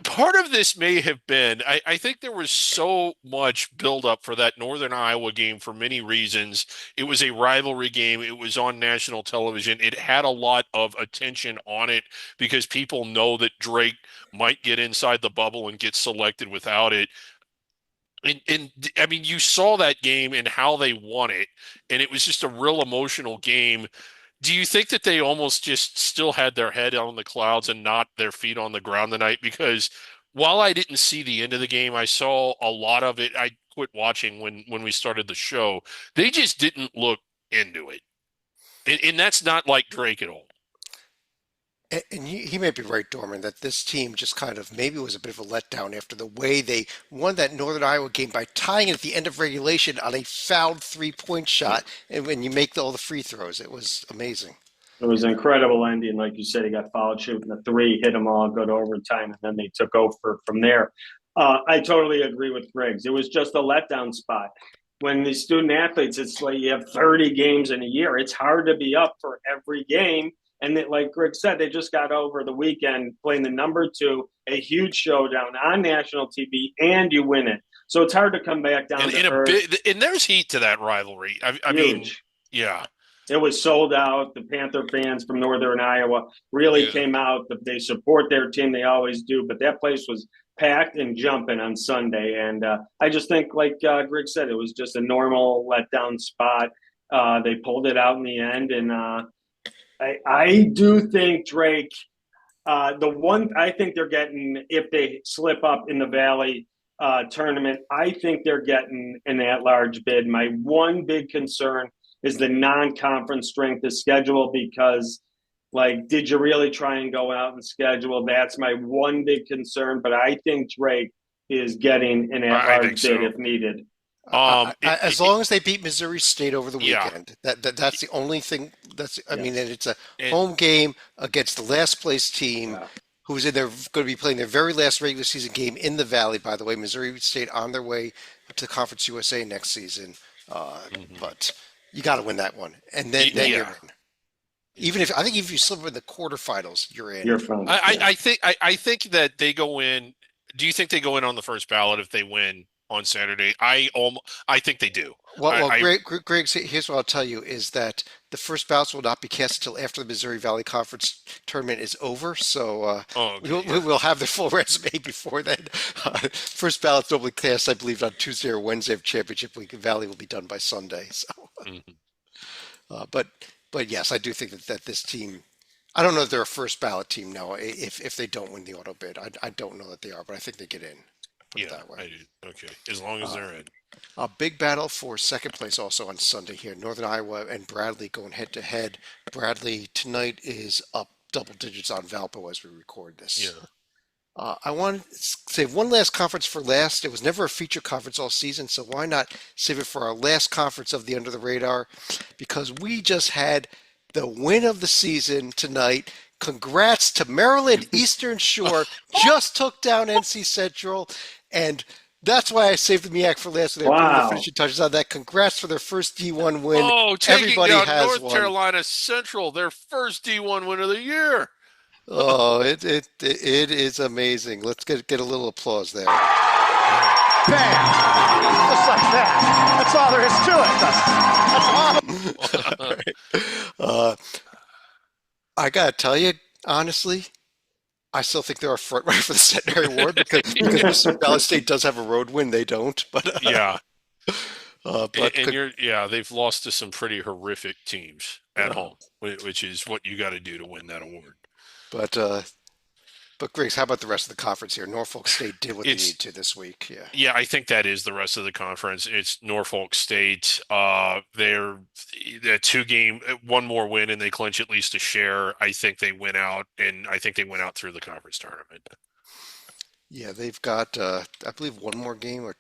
part of this may have been, I think there was so much buildup for that Northern Iowa game for many reasons. It was a rivalry game. It was on national television. It had a lot of attention on it because people know that Drake might get inside the bubble and get selected without it. And I mean, you saw that game and how they won it, and it was just a real emotional game. Do you think that they almost just still had their head on the clouds and not their feet on the ground tonight? Because while I didn't see the end of the game, I saw a lot of it. I quit watching when we started the show. They just didn't look into it, and that's not like Drake at all. And he may be right, Dorman, that this team just kind of maybe was a bit of a letdown after the way they won that Northern Iowa game by tying it at the end of regulation on a fouled 3-point shot. And when you make all the free throws, it was amazing. It was an incredible ending. Like you said, he got fouled shooting the three, hit them all, go to overtime, and then they took over from there. I totally agree with Griggs. It was just a letdown spot. When the student athletes, it's like you have 30 games in a year. It's hard to be up for every game. And that, like Greg said, they just got over the weekend playing the number two, a huge showdown on national TV, and you win it. So it's hard to come back down And to in a earth. bit, and there's heat to that rivalry. I mean, Huge. yeah, It was sold out. The Panther fans from Northern Iowa really yeah. came out. They support their team. They always do. But that place was packed and jumping on Sunday. And I just think, like Greg said, it was just a normal letdown spot. They pulled it out in the end. And I do think Drake, the one I think they're getting, if they slip up in the Valley tournament, I think they're getting an at-large bid. My one big concern is the non-conference strength of schedule because, like, did you really try and go out and schedule? That's my one big concern. But I think Drake is getting an I think at-large bid so. if needed. As long as they beat Missouri State over the Yeah. weekend, that's the only thing. I mean, and it's a And home game against the last place team Yeah. who's in their going to be playing their very last regular season game in the Valley. By the way, Missouri State on their way to Conference USA next season, Mhm. but you got to win that one, and then Yeah. you're in. Even if I think if you slip in the quarterfinals, you're in. You're fine. I think that they go in. Do you think they go in on the first ballot if they win on Saturday? I think they do. Well, I Greg, here's what I'll tell you is that the first ballots will not be cast until after the Missouri Valley Conference tournament is over. So oh, okay, yeah. we'll have the full resume before then. First ballots normally cast, I believe, on Tuesday or Wednesday of championship week. Valley will be done by Sunday. So, Mhm. but yes, I do think that this team. I don't know if they're a first ballot team now. If they don't win the auto bid, I don't know that they are, but I think they get in. Put it Yeah, that way. I do. Okay, as long as they're in. A big battle for second place also on Sunday here. Northern Iowa and Bradley going head to head. Bradley tonight is up double digits on Valpo as we record this. Yeah. I want to save one last conference for last. It was never a feature conference all season, so why not save it for our last conference of the Under the Radar? Because we just had the win of the season tonight. Congrats to Maryland Eastern Shore. Just took down NC Central, and that's why I saved the MEAC for last. They're putting the Wow. finishing touches on that. Congrats for their first D1 win. Oh, taking Everybody down has North one. Carolina Central, their first D1 win of the year. Oh, it is amazing. Let's get a little applause there. Bam! Just like that. That's all there is to it. That's awesome. I gotta tell you, honestly, I still think they're a front runner for the Centenary Award because Valley State does have a road win. They don't, but Yeah. but They've lost to some pretty horrific teams at home, which is what you got to do to win that award. but uh, but Griggs, how about the rest of the conference here? Norfolk State did what they It's need to this week. Yeah. Yeah, I think that is the rest of the conference. It's Norfolk State. They're a two-game, one more win, and they clinch at least a share. I think they win out, and I think they went out through the conference tournament. Yeah, they've got I believe one more game or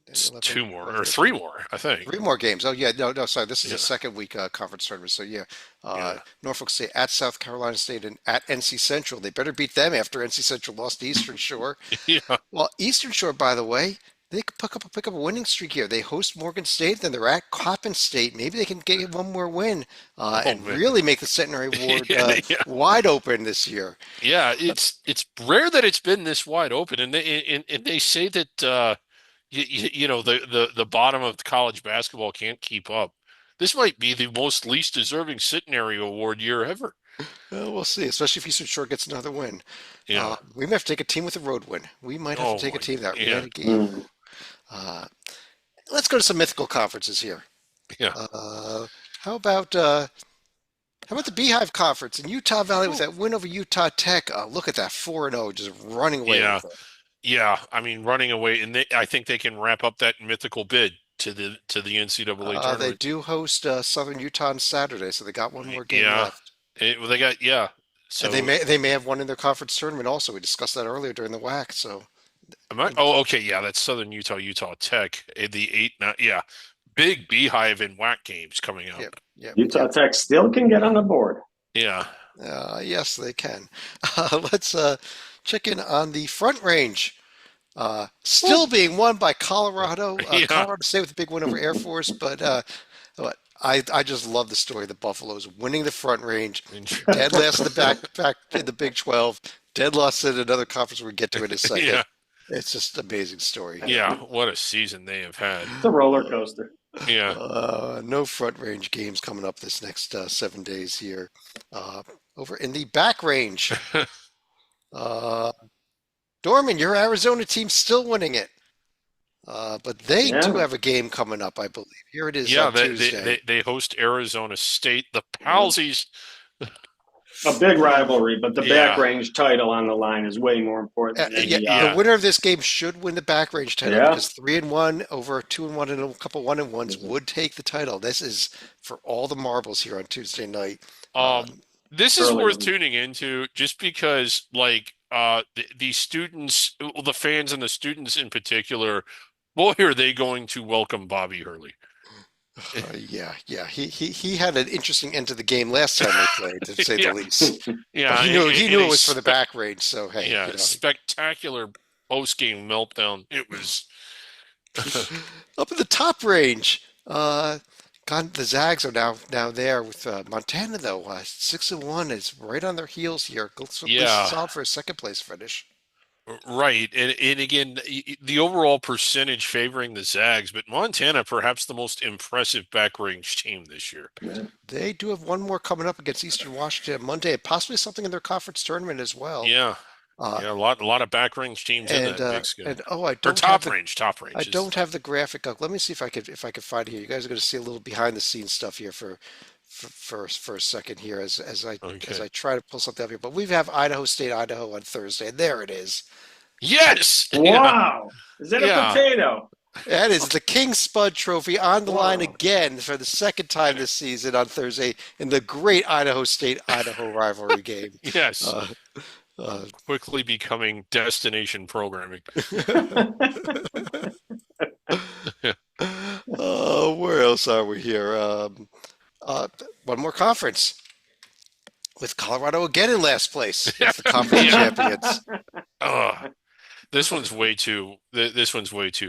It's 11, two more 11, or three more, I think. three more games. Oh yeah, no, sorry. This is Yeah. a second week conference tournament. So yeah, Yeah. Norfolk State at South Carolina State and at NC Central. They better beat them after NC Central lost to Eastern Shore. Yeah. Well, Eastern Shore, by the way, they could pick up a winning streak here. They host Morgan State, then they're at Coppin State. Maybe they can get one more win and man. really make the Centenary Award Yeah, yeah. wide open this year. Yeah, it's rare that it's been this wide open, and they say that the bottom of college basketball can't keep up. This might be the most least deserving Centenary Award year ever. We'll see, especially if Eastern Shore gets another win. Yeah. We may have to take a team with a road win. We might have Oh, to take a team that yeah. win a game. Mm. Let's go to some mythical conferences here. Yeah. How about the Beehive Conference in Utah Valley with that win over Utah Tech? Look at that 4-0, just running away Yeah. with it. Yeah, I mean, running away, and I think they can wrap up that mythical bid to the NCAA They tournament. do host Southern Utah on Saturday, so they got one more game Yeah. left. Well, they got So And they may have one in their conference tournament also. We discussed that earlier during the WAC. So Oh, okay, yeah, that's Southern Utah Tech. The 8-9, yeah, big Beehive and WAC games coming up. yeah, Utah Tech still can get on the board. Yeah, yes, they can. Let's check in on the Front Range. Still being won by Colorado. Yeah. Colorado State with a big win over Air Force, but I just love the story of the Buffaloes winning the Front Range. Dead last in the back in the Big 12. Dead lost in another conference we'll get to in a second. yeah, It's just an amazing story. yeah. What a season they have had. It's a roller coaster. Yeah, No Front Range games coming up this next 7 days here. Over in the Back Range, Dorman, your Arizona team's still winning it. But they Yeah. do have a game coming up, I believe. Here it is yeah. on They, Tuesday. they host Arizona State. The Palsies. A big rivalry, but the Yeah. back range title on the line is way more important than any yeah. The winner of this game should win the Back Range title Yeah. because 3-1 over 2-1 and a couple 1-1s would take the title. This is for all the marbles here on Tuesday night. This is Early worth one. tuning into just because, like, the students, the fans and the students in particular, boy, are they going to welcome Bobby Hurley. Yeah. He had an interesting end to the game last time they played, to say Yeah. the least. Yeah, But he knew it was for the back. Back Range, so hey, Yeah, you know. spectacular post-game meltdown. It was. Up in the Top Range, the Zags are now there with Montana though. 6-1 is right on their heels here. So Yeah. solid for a second place finish. Right. And again, the overall percentage favoring the Zags, but Montana perhaps the most impressive back range team this year. They do have one more coming up against Eastern Washington on Monday, possibly something in their conference tournament as well. Yeah. Uh, Yeah, a lot of back range teams in and that Big Sky. and I Or don't top have range. I is- don't have the graphic up. Let me see if I could find it here. You guys are going to see a little behind the scenes stuff here for a second here as I Okay. try to pull something up here. But we have Idaho State, Idaho on Thursday, and there it is. Yes. Yeah. Wow. Is that Yeah. a potato? That is the King Spud Trophy on the line Wow. again for the second time this season on Thursday in the great Idaho State Idaho rivalry game. Yes. Uh, Quickly becoming destination programming. where else are we here? Uh, one more conference with Colorado again in last place as the conference Yeah. champions. Ugh. This one's way too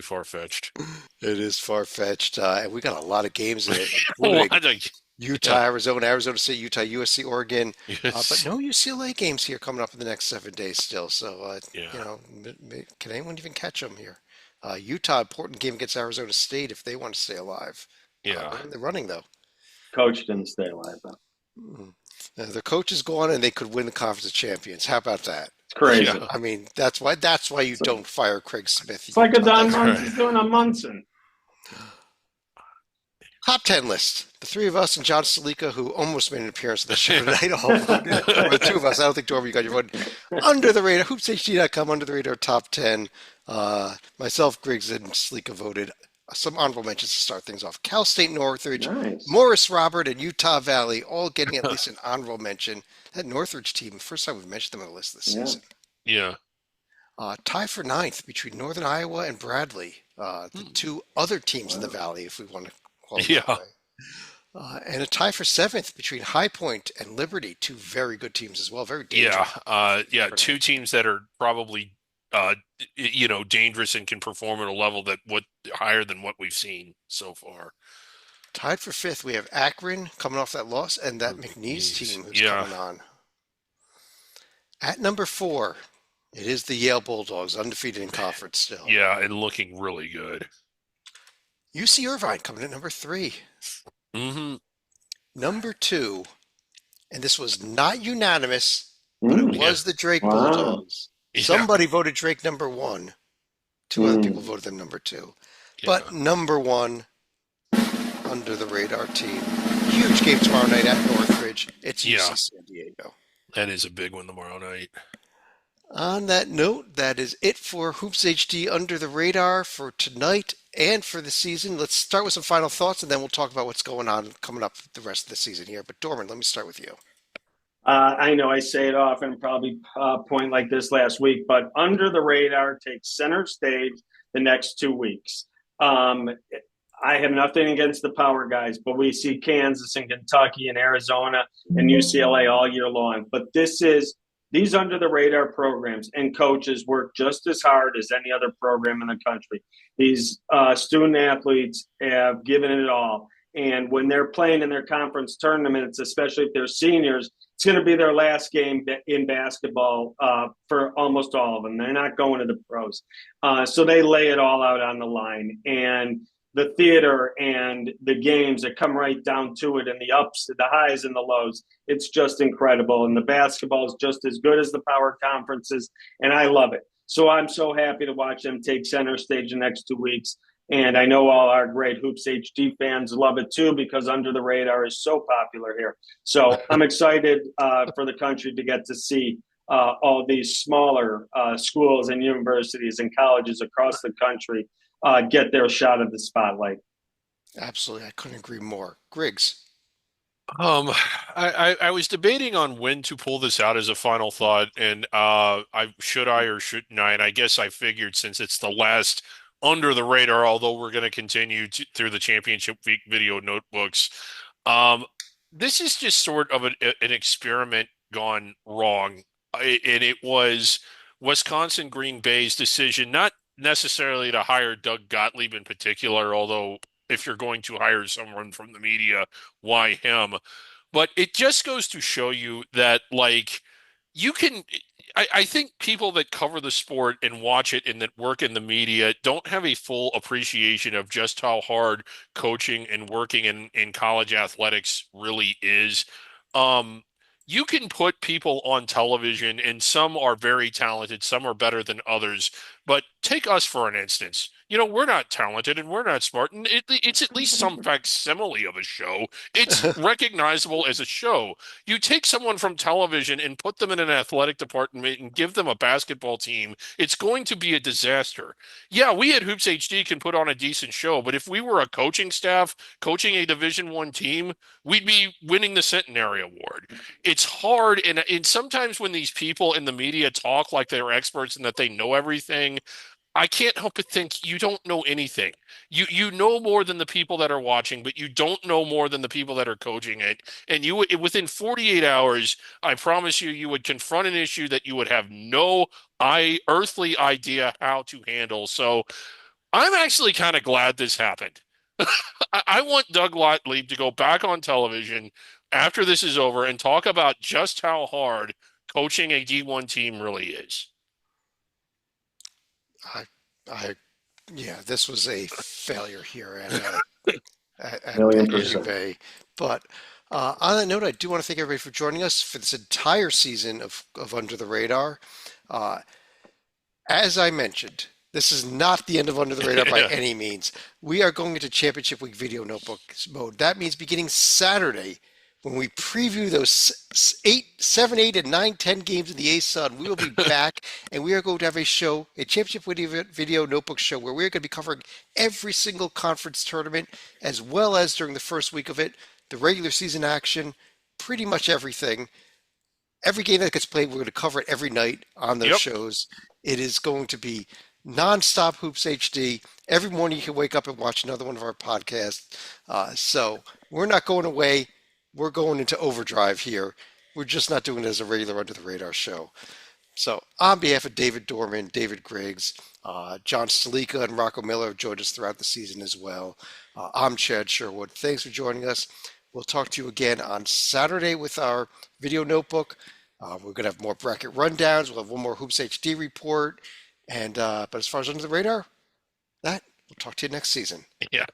far-fetched. It is far-fetched, and we got a lot of games in it, including What a- Utah, yeah. Arizona, Arizona State, Utah, USC, Oregon, but Yes. no UCLA games here coming up in the next 7 days still. So, Yeah. can anyone even catch them here? Utah, important game against Arizona State if they want to stay alive. Yeah. They're in the running though. Coach didn't stay alive though. Mm. Their coach is gone, and they could win the conference of champions. How about that? It's crazy. Yeah. I mean, that's why you don't fire Craig Smith. It's like a Don Right. Munson's doing a Munson. Top 10 list. The three of us and John Salika, who almost made an appearance on the show tonight, all voted. Or the two of us. I don't think, Dormer, you got your vote. Under the radar, hoopshd.com, under the radar, top 10. Myself, Griggs, and Salika voted. Some honorable mentions to start things off. Cal State Northridge, Nice. Morris Robert, and Utah Valley, all getting at least an honorable mention. That Northridge team, first time we've mentioned them on the list this Yeah. season. Yeah. Tie for ninth between Northern Iowa and Bradley, the two other teams in the Valley, if we want to call them that Yeah. way. And a tie for seventh between High Point and Liberty, two very good teams as well, very dangerous. Yeah. Two teams that are probably dangerous and can perform at a level that higher than what we've seen so far. Tied for fifth, we have Akron coming off that loss, and that McNeese McNeese. team who's Yeah. coming on. At number 4, it is the Yale Bulldogs, undefeated in conference still. Yeah, and looking really good. UC Irvine coming at number 3. Hmm. Number 2, and this was not unanimous, but it Mm. was the Drake Wow. Bulldogs. Yeah. Somebody voted Drake number 1. Two other Mm. people voted them number 2. Yeah. But number 1, under the radar team. Huge game tomorrow night at Northridge. It's Yeah. UC San Diego. That is a big one tomorrow night. On that note, that is it for Hoops HD Under the Radar for tonight and for the season. Let's start with some final thoughts, and then we'll talk about what's going on coming up the rest of the season here. But Dorman, let me start with you. I know I say it often, probably point like this last week, but Under the Radar takes center stage the next 2 weeks. I have nothing against the power guys, but we see Kansas and Kentucky and Arizona and UCLA all year long. But these under the radar programs and coaches work just as hard as any other program in the country. These student athletes have given it all. And when they're playing in their conference tournaments, especially if they're seniors, it's going to be their last game in basketball for almost all of them. They're not going to the pros. So they lay it all out on the line. And the theater and the games that come right down to it and the ups, the highs and the lows, it's just incredible. And the basketball is just as good as the power conferences. And I love it. So I'm so happy to watch them take center stage the next 2 weeks. And I know all our great Hoops HD fans love it too, because Under the Radar is so popular here. So I'm excited for the country to get to see all these smaller schools and universities and colleges across the country get their shot at the spotlight. Absolutely. I couldn't agree more. Griggs. I was debating on when to pull this out as a final thought, and should I or shouldn't I? And I guess I figured since it's the last under the radar, although we're going to continue through the championship week video notebooks. This is just sort of an experiment gone wrong, and it was Wisconsin Green Bay's decision, not necessarily to hire Doug Gottlieb in particular, although if you're going to hire someone from the media, why him? But it just goes to show you that, like, you can. I think people that cover the sport and watch it and that work in the media don't have a full appreciation of just how hard coaching and working in college athletics really is. You can put people on television, and some are very talented, some are better than others, But take us for an instance. You know, we're not talented and we're not smart, and it's at least some facsimile of a show. It's recognizable as a show. You take someone from television and put them in an athletic department and give them a basketball team, it's going to be a disaster. Yeah, we at Hoops HD can put on a decent show, but if we were a coaching staff coaching a Division I team, we'd be winning the Centenary Award. It's hard, and sometimes when these people in the media talk like they're experts and that they know everything, I can't help but think you don't know anything. You know more than the people that are watching, but you don't know more than the people that are coaching it. And within 48 hours, I promise you, you would confront an issue that you would have no earthly idea how to handle. So I'm actually kind of glad this happened. I want Doug Gottlieb to go back on television after this is over and talk about just how hard coaching a D1 team really is. I, I, yeah, this was a failure here at Million Union percent. Bay. But on that note, I do want to thank everybody for joining us for this entire season of Under the Radar. Uh, as I mentioned, this is not the end of Under the Radar by Yeah. any means. We are going into Championship Week video notebook mode. That means beginning Saturday, when we preview those 7, 8, and 9, 10 games in the A-Sun, we will be back and we are going to have a show, a Championship video notebook show, where we're going to be covering every single conference tournament, as well as during the first week of it, the regular season action, pretty much everything. Every game that gets played, we're going to cover it every night on those Yep. shows. It is going to be nonstop Hoops HD. Every morning you can wake up and watch another one of our podcasts. So we're not going away. We're going into overdrive here. We're just not doing it as a regular Under the Radar show. So on behalf of David Dorman, David Griggs, John Stalika, and Rocco Miller have joined us throughout the season as well. I'm Chad Sherwood. Thanks for joining us. We'll talk to you again on Saturday with our video notebook. We're going to have more bracket rundowns. We'll have one more Hoops HD report. And but as far as Under the Radar, we'll talk to you next season. Yeah.